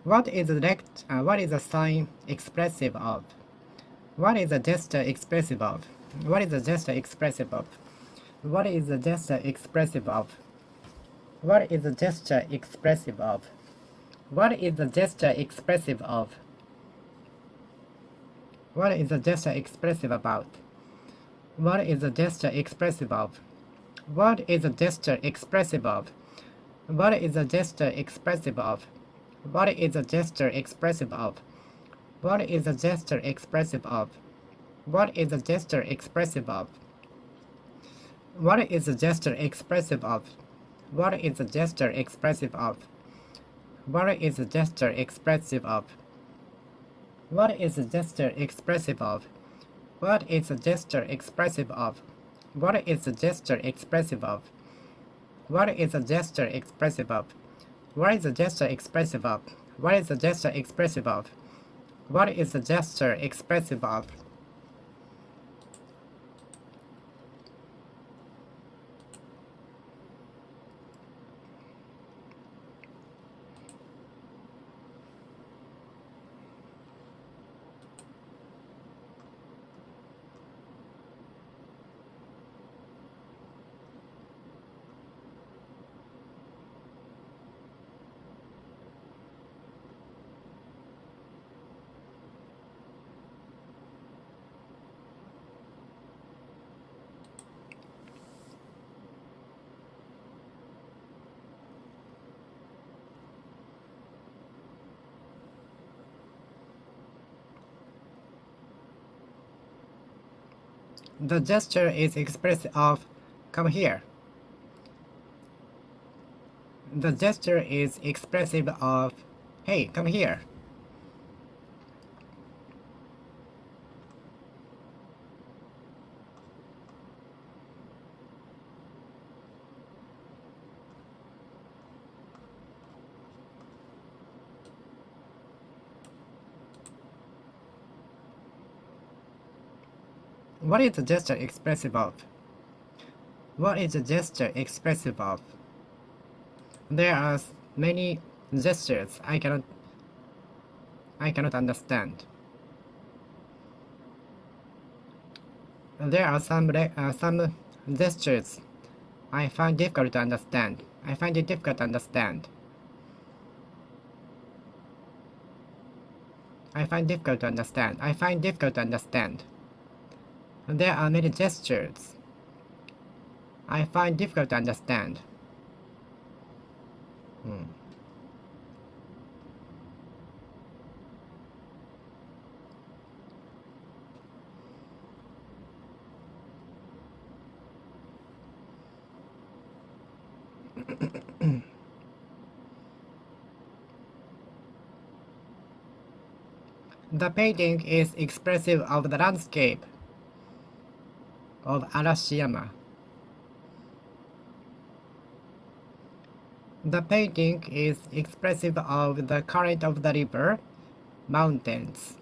What is the sign expressive of? What is the gesture expressive of? What is the gesture expressive of? What is the gesture expressive of? What is the gesture expressive of? What is the gesture expressive of? What is the gesture expressive about? What is the gesture expressive of? What is the gesture expressive of? What is the gesture expressive of? What is the gesture expressive of? What is the gesture expressive of? What is the gesture expressive of? What is the gesture expressive of? What is the gesture expressive of? What is the gesture expressive of? What is the gesture expressive of? What is the gesture expressive of? What is the gesture expressive of? What is the gesture expressive of? What is the gesture expressive of? What is the gesture expressive of? What is the gesture expressive of? The gesture is expressive of come here. The gesture is expressive of hey, come here. What is the gesture expressive of? What is the gesture expressive of? There are many gestures I cannot understand. There are some gestures I find difficult to understand. I find it difficult to understand. I find difficult to understand. I find difficult to understand. There are many gestures I find difficult to understand. The painting is expressive of the landscape of Arashiyama. The painting is expressive of the current of the river, mountains,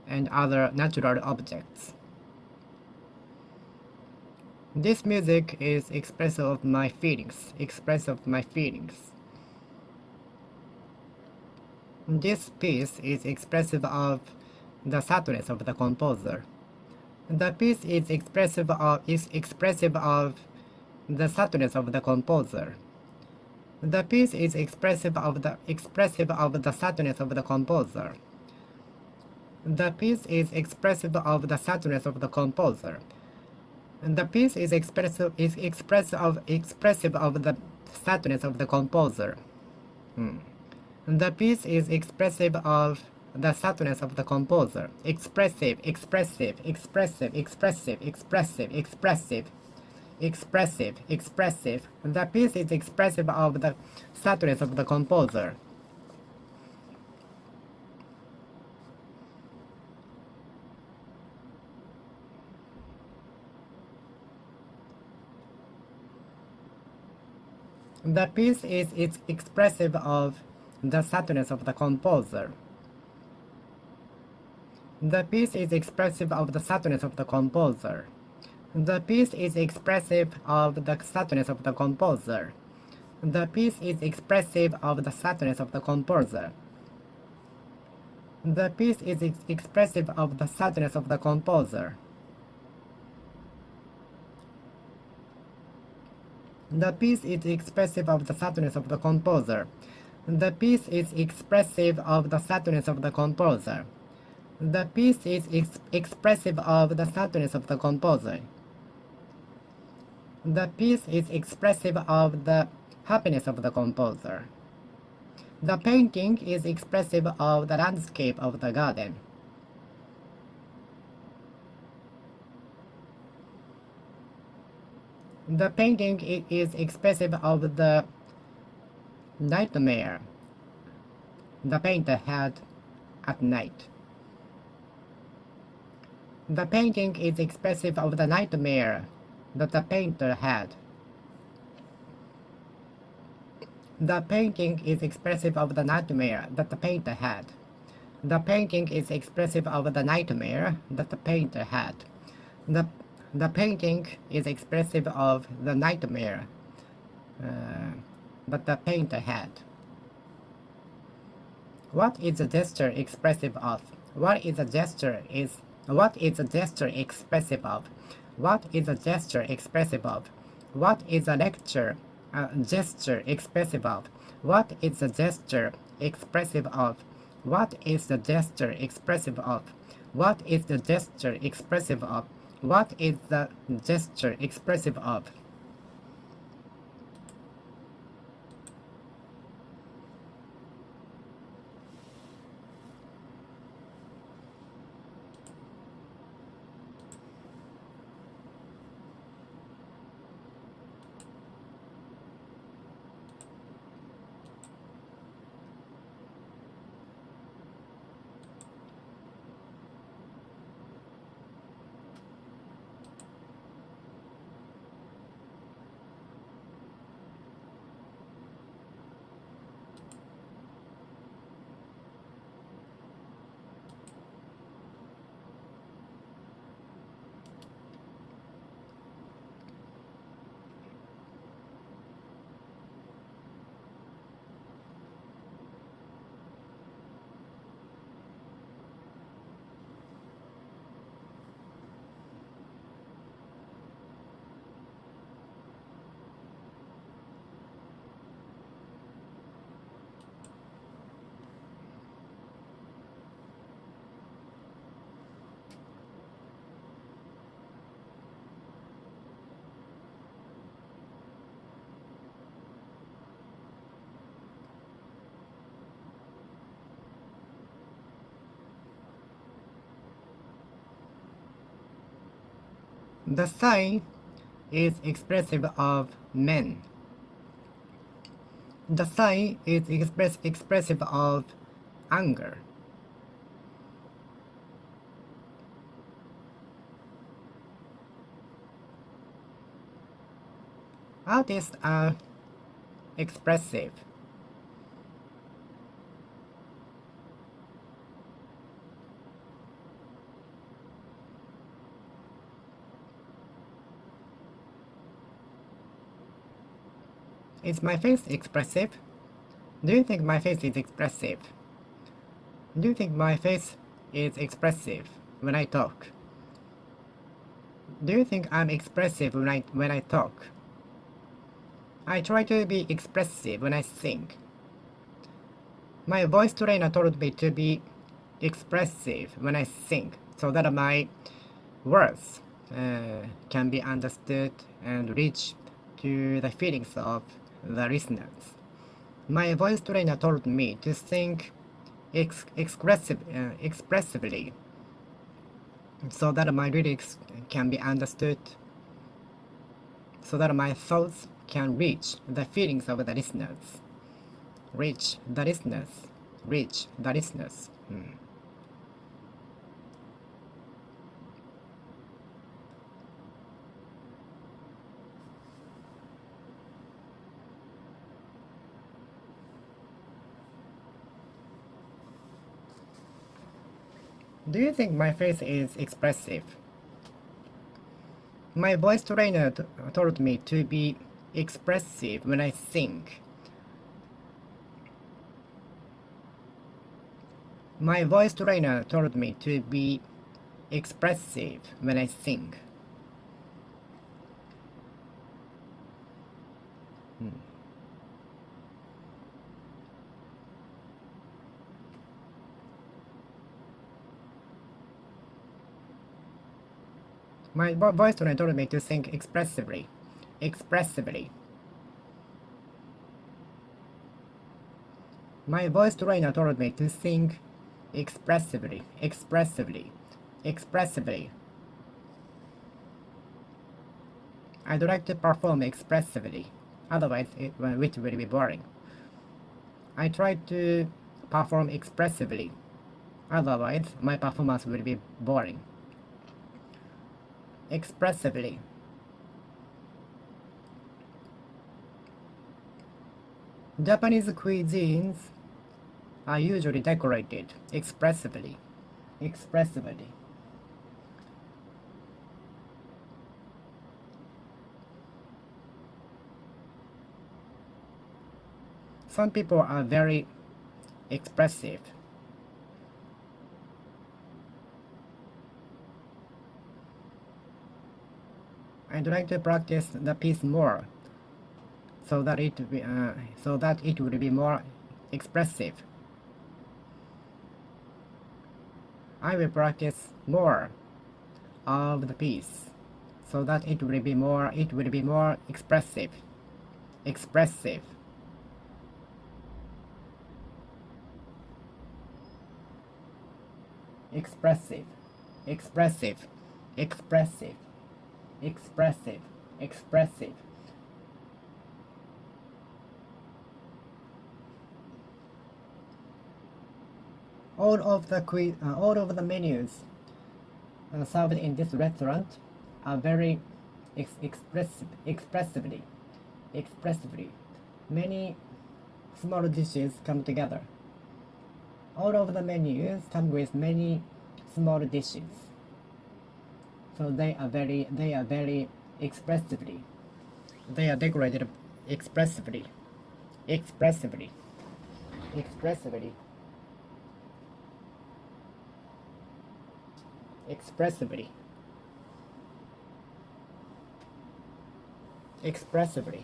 and other natural objects. This music is expressive of my feelings, expressive of my feelings. This piece is expressive of the sadness of the composer. The piece is expressive of the sadness of the composer. The piece is expressive of the sadness of the composer. The piece is expressive of the sadness of the composer. The piece is expressive of the sadness of the composer. The piece is expressive of the sadness of the composer. Expressive, expressive, expressive, expressive, expressive, expressive, expressive, expressive. The piece is expressive of the sadness of the composer. The piece is expressive of the sadness of the composer. The piece is expressive of the sadness of the composer. The piece is expressive of the sadness of the composer. The piece is expressive of the sadness of the composer. The piece is expressive of the sadness of the composer. The piece is expressive of the sadness of the composer. The piece is expressive of the sadness of the composer. The piece is expressive of the sadness of the composer. The piece is expressive of the happiness of the composer. The painting is expressive of the landscape of the garden. The painting is expressive of the nightmare the painter had at night. The painting is expressive of the nightmare that the painter had. The painting is expressive of the nightmare that the painter had. The painting is expressive of the nightmare that the painter had. The painting is expressive of the nightmare that the painter had. What is a gesture expressive of? What is a gesture expressive of? What is a gesture expressive of? What is a gesture expressive of? What is a gesture expressive of? What is the gesture expressive of? What is the gesture expressive of? What is the gesture expressive of? The sign is expressive of men. The sign is expressive of anger. Artists are expressive. Is my face expressive? Do you think my face is expressive? Do you think my face is expressive when I talk? Do you think I'm expressive when I talk? I try to be expressive when I sing. My voice trainer told me to be expressive when I sing so that my words can be understood and reach to the feelings of the listeners. My voice trainer told me to sing expressively so that my lyrics can be understood, so that my thoughts can reach the feelings of the listeners. Reach the listeners. Reach the listeners. Do you think my face is expressive? My voice trainer told me to be expressive when I sing. My voice trainer told me to be expressive when I sing. My voice trainer told me to sing expressively. Expressively. My voice trainer told me to sing expressively. Expressively. Expressively. I'd like to perform expressively. Otherwise, it will be boring. I try to perform expressively. Otherwise, my performance will be boring. Expressively. Japanese cuisines are usually decorated expressively. Expressively. Some people are very expressive. I'd like to practice the piece more, so that it will be more expressive. I will practice more of the piece, so that it will be more expressive. Expressive. Expressive. Expressive. Expressive. Expressive. Expressive. All of the menus served in this restaurant are very expressively. Many small dishes come together. All of the menus come with many small dishes. So they are very expressively. They are decorated expressively. Expressively. Expressively. Expressively. Expressively.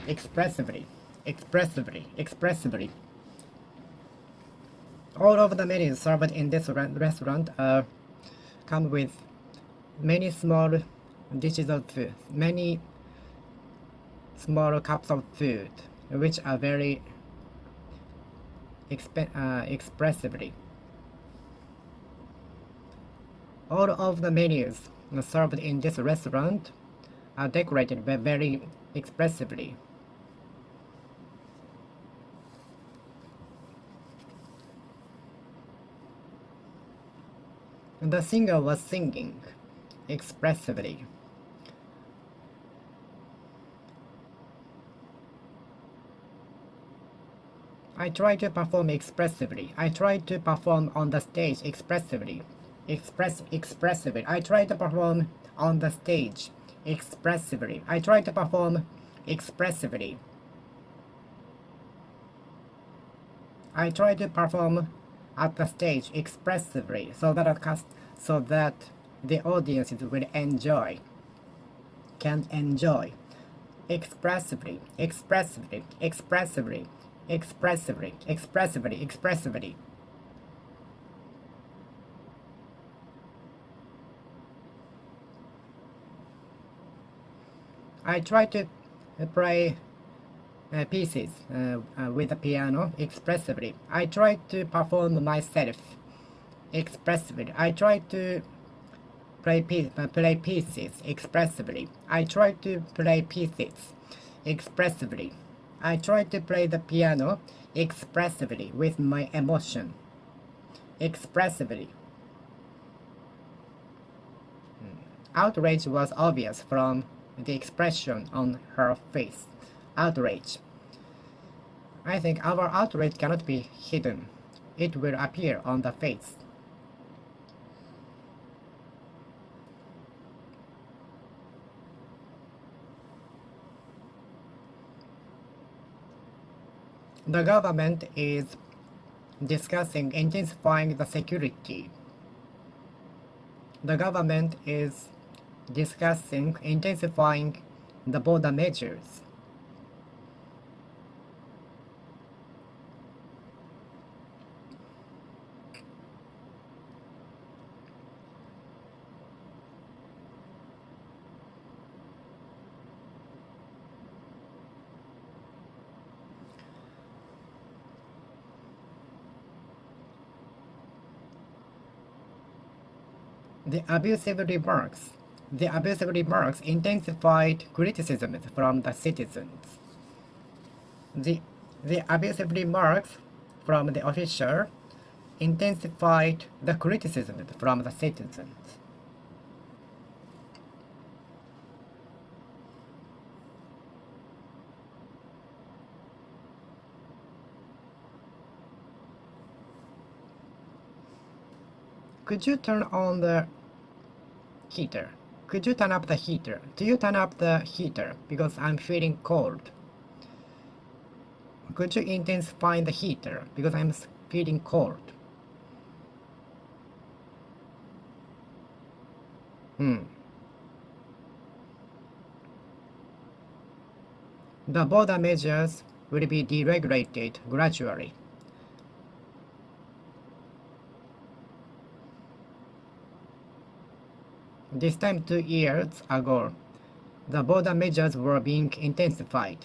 Expressively. Expressively. Expressively. All of the menus served in this restaurant come with many small dishes of food, many small cups of food, which are very expressively. All of the menus served in this restaurant are decorated very expressively. The singer was singing expressively. I try to perform expressively. I try to perform on the stage expressively. Expressively. I try to perform on the stage expressively. I try to perform expressively. I try to perform at the stage expressively so that the audiences will enjoy, can enjoy. Expressively, expressively, expressively, expressively, expressively, expressively. I try to play pieces with the piano expressively. I try to perform myself expressively. I try to play pieces expressively. I try to play pieces expressively. I try to play the piano expressively with my emotion. Expressively. Outrage was obvious from the expression on her face. Outrage. I think our outrage cannot be hidden. It will appear on the face. The government is discussing intensifying the security. The government is discussing intensifying the border measures. The abusive remarks intensified criticism from the citizens. The abusive remarks from the official intensified the criticism from the citizens. Could you turn on the heater? Could you turn up the heater? Do you turn up the heater? Because I'm feeling cold. Could you intensify the heater? Because I'm feeling cold. The border measures will be deregulated gradually. This time 2 years ago, the border measures were being intensified.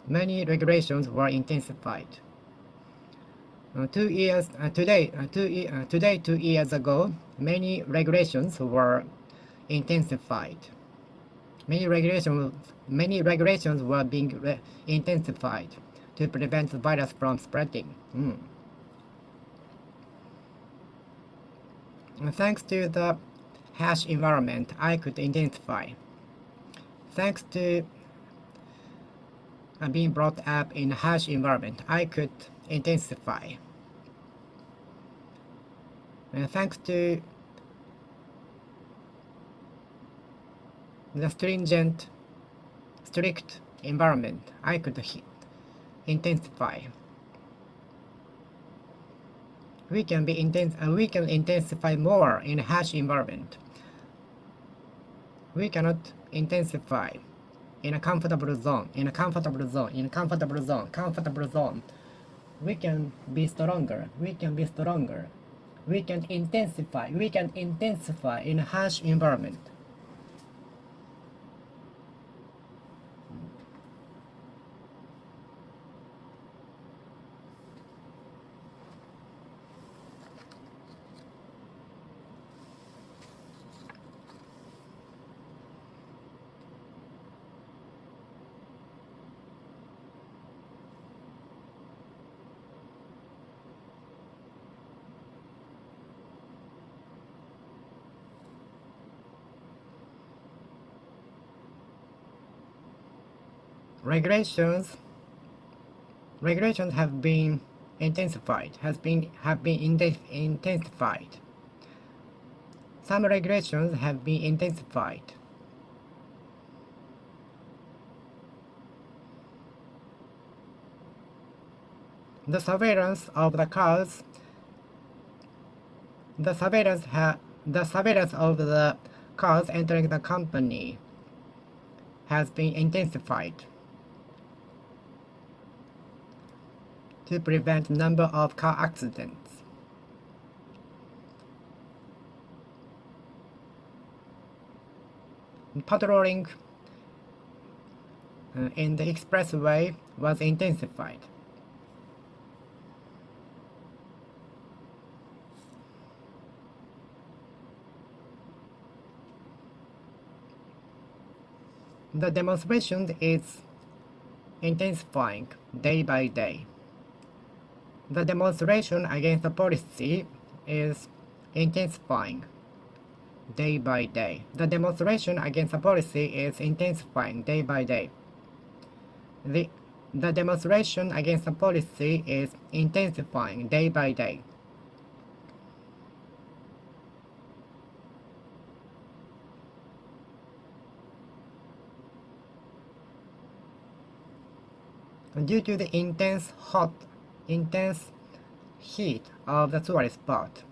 Many regulations were intensified. 2 years today, 2 years ago, many regulations were intensified. Many regulations were being intensified to prevent the virus from spreading. Thanks to the harsh environment, I could intensify. Thanks to being brought up in a harsh environment, I could intensify. Thanks to the strict environment, I could intensify. We can intensify more in a harsh environment. We cannot intensify in a comfortable zone. We can be stronger. We can intensify in a harsh environment. Regulations have been intensified. Intensified. Some regulations have been intensified. The surveillance of the cars, the surveillance of the cars entering the company has been intensified to prevent number of car accidents. Patrolling in the expressway was intensified. The demonstration is intensifying day by day. The demonstration against the policy is intensifying day by day. The demonstration against the policy is intensifying day by day. The demonstration against the policy is intensifying day by day. Due to the intense heat of the tourist spot,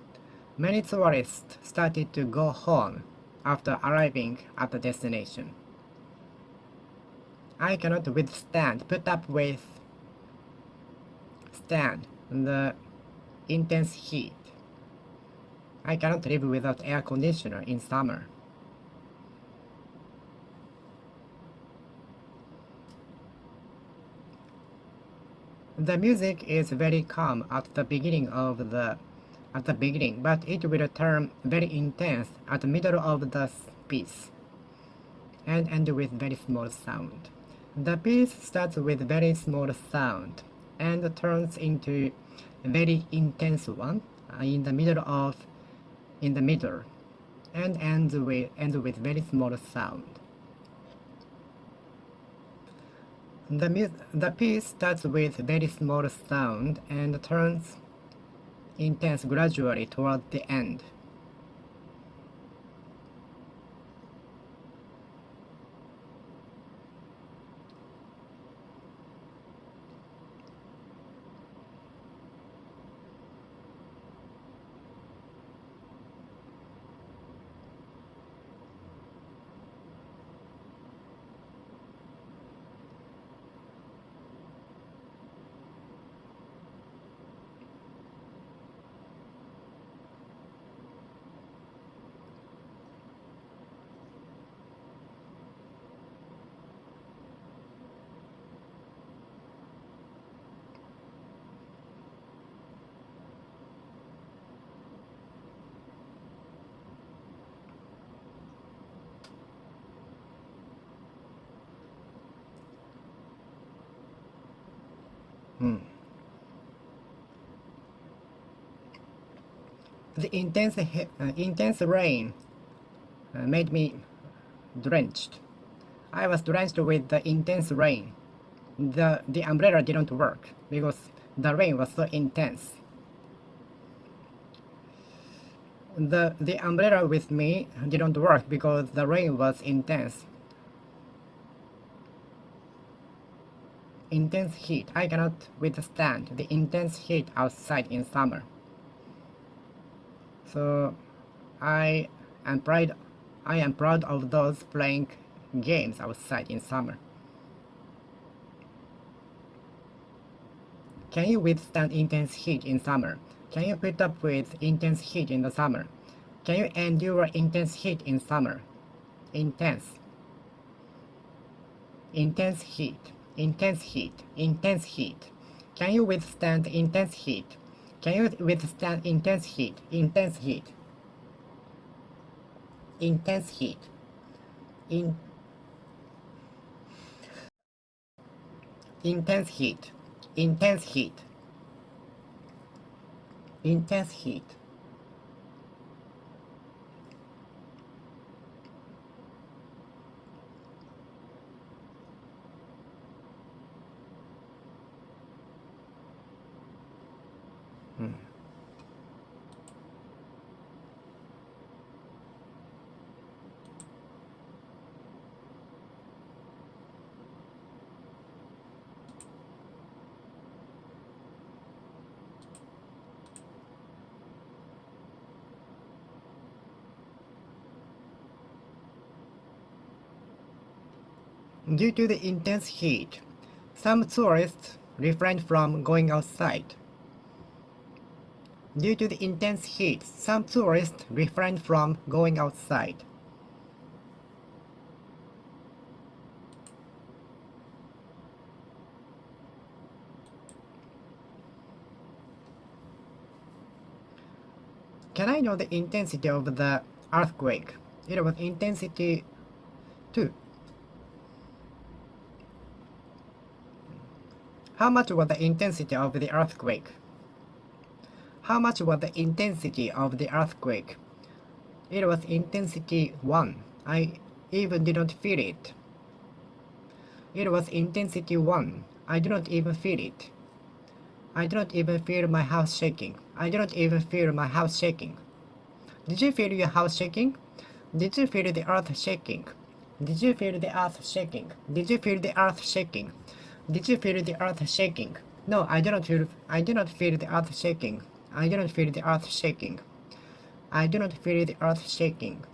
many tourists started to go home after arriving at the destination. I cannot stand the intense heat. I cannot live without air conditioner in summer. The music is very calm at the beginning, but it will turn very intense at the middle of the piece and end with very small sound. The piece starts with very small sound and turns into a very intense one in the middle and ends with very small sound. The piece starts with very small sound and turns intense gradually toward the end. The intense rain made me drenched. I was drenched with the intense rain. The umbrella didn't work because the rain was so intense. The umbrella with me didn't work because the rain was intense. Intense heat. I cannot withstand the intense heat outside in summer. So I am proud of those playing games outside in summer. Can you withstand intense heat in summer? Can you put up with intense heat in the summer? Can you endure intense heat in summer? Intense heat. Intense heat. Intense heat. Can you withstand intense heat? Can you withstand intense heat? Intense heat. Intense heat. Intense heat. Intense heat. Intense heat. Due to the intense heat, some tourists refrain from going outside. Due to the intense heat, some tourists refrain from going outside. Can I know the intensity of the earthquake? It was intensity 2. How much was the intensity of the earthquake? How much was the intensity of the earthquake? It was intensity 1. I even did not feel it. It was intensity 1. I do not even feel it. I do not even feel my house shaking. I do not even feel my house shaking. Did you feel your house shaking? Did you feel the earth shaking? Did you feel the earth shaking? Did you feel the earth shaking? Did you feel the earth shaking? No, I do not feel the earth shaking. I do not feel the earth shaking. I do not feel the earth shaking.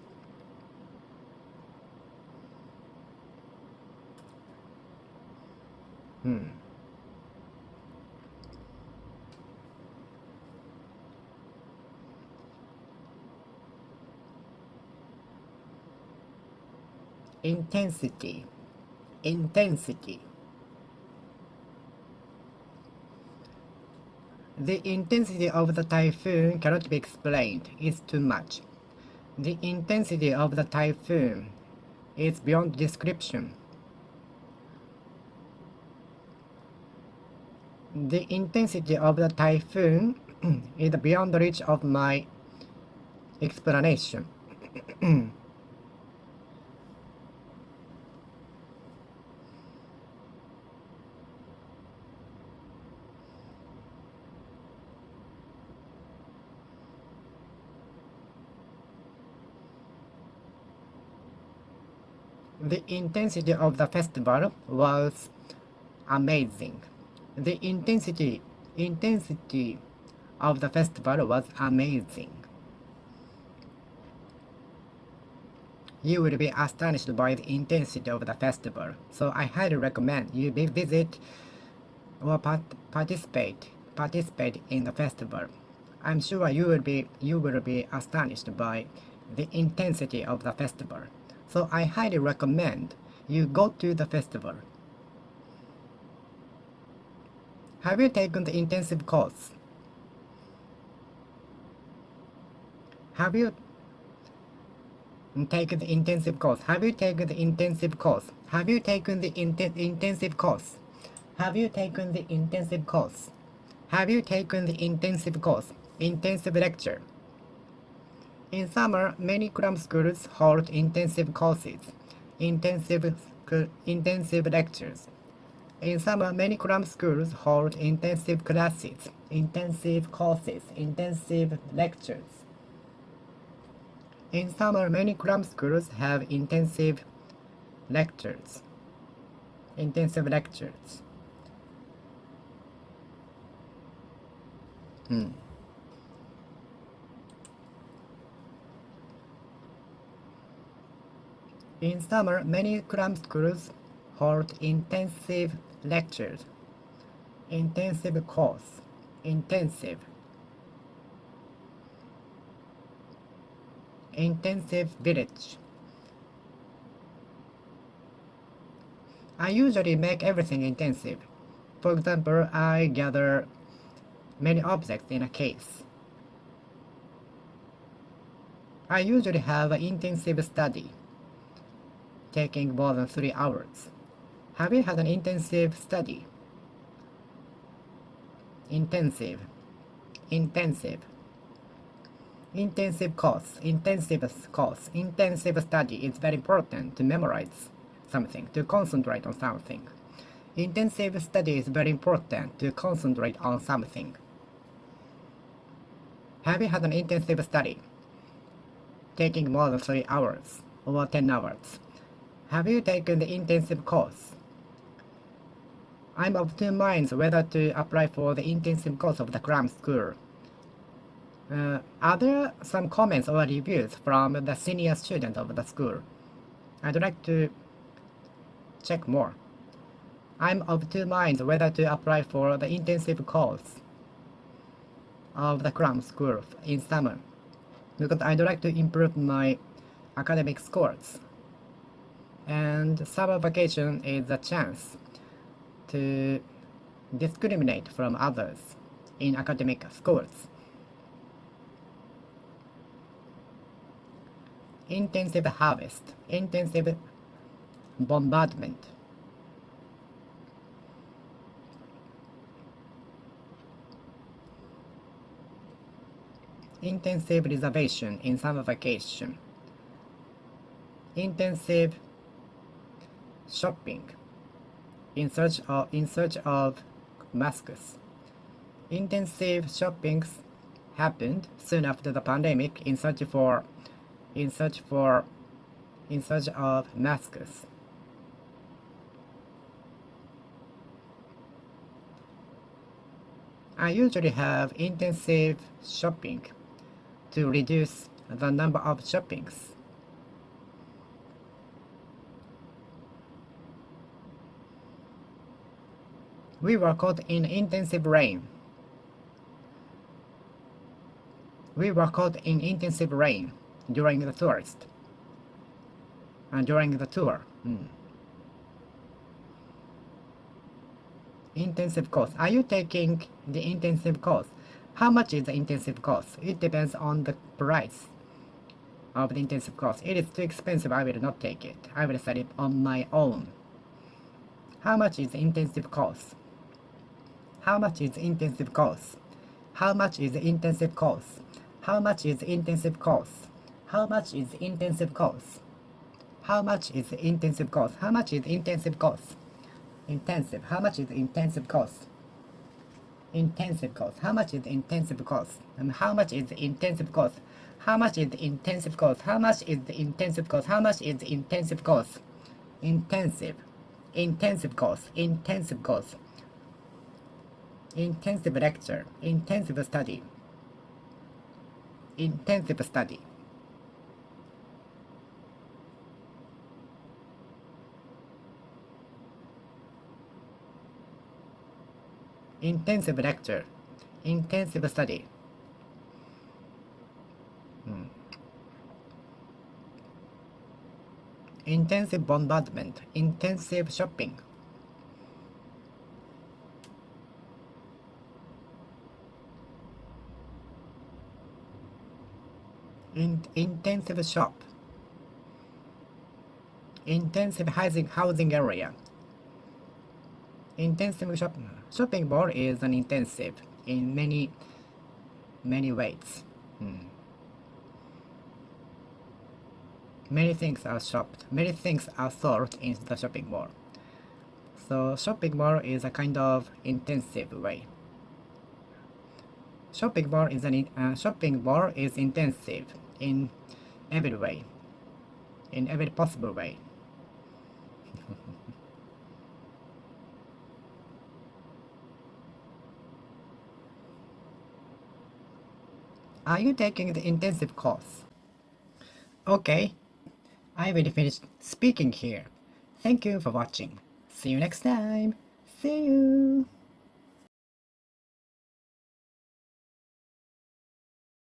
Intensity. Intensity. The intensity of the typhoon cannot be explained. It's too much. The intensity of the typhoon is beyond description. The intensity of the typhoon is beyond the reach of my explanation. The intensity of the festival was amazing. The intensity of the festival was amazing. You will be astonished by the intensity of the festival. So I highly recommend you visit or participate in the festival. I'm sure you will be astonished by the intensity of the festival. So I highly recommend you go to the festival. Have you taken the intensive course? Have you taken the intensive course? Have you taken the intensive course? Have you taken the intensive course? Have you taken the intensive course? Have you taken the intensive course? Intensive lecture. In summer, many cram schools hold intensive courses, intensive lectures. In summer, many cram schools hold intensive classes, intensive courses, intensive lectures. In summer, many cram schools have intensive lectures. Intensive lectures. In summer, many cram schools hold intensive lectures. Intensive course. Intensive. Intensive village. I usually make everything intensive. For example, I gather many objects in a case. I usually have an intensive study, taking more than 3 hours. Have you had an intensive study? Intensive. Intensive. Intensive course. Intensive course. Intensive study is very important to memorize something, to concentrate on something. Intensive study is very important to concentrate on something. Have you had an intensive study, taking more than 3 hours or 10 hours? Have you taken the intensive course? I'm of two minds whether to apply for the intensive course of the cram school. Are there some comments or reviews from the senior student of the school? I'd like to check more. I'm of two minds whether to apply for the intensive course of the cram school in summer, because I'd like to improve my academic scores. And summer vacation is a chance to discriminate from others in academic schools. Intensive harvest, intensive bombardment. Intensive reservation in summer vacation. Intensive shopping in search of masks. Intensive shoppings happened soon after the pandemic in search of masks. I usually have intensive shopping to reduce the number of shoppings. We were caught in intensive rain. We were caught in intensive rain during the tour. Intensive course. Are you taking the intensive course? How much is the intensive course? It depends on the price of the intensive course. It is too expensive. I will not take it. I will study on my own. How much is the intensive course? How much is the intensive course? How much is the intensive course? How much is the intensive course? How much is the intensive course? How much is the intensive course? How much is the intensive course? Intensive. How much is the intensive course? Intensive course. How much is the intensive course? And how much is the intensive course? How much is the intensive course? How much is the intensive course? How much is the intensive course? Intensive. Intensive course. Intensive course. Intensive lecture. Intensive study. Intensive study. Intensive lecture. Intensive study. Intensive bombardment. Intensive shopping. Intensive shop. Intensive housing area. Intensive shopping mall is an intensive in many ways. Many things are shopped. Many things are sold in the shopping mall. So shopping mall is a kind of intensive way. Shopping mall is intensive in every way, in every possible way. Are you taking the intensive course? Okay, I will finish speaking here. Thank you for watching. See you next time. See you.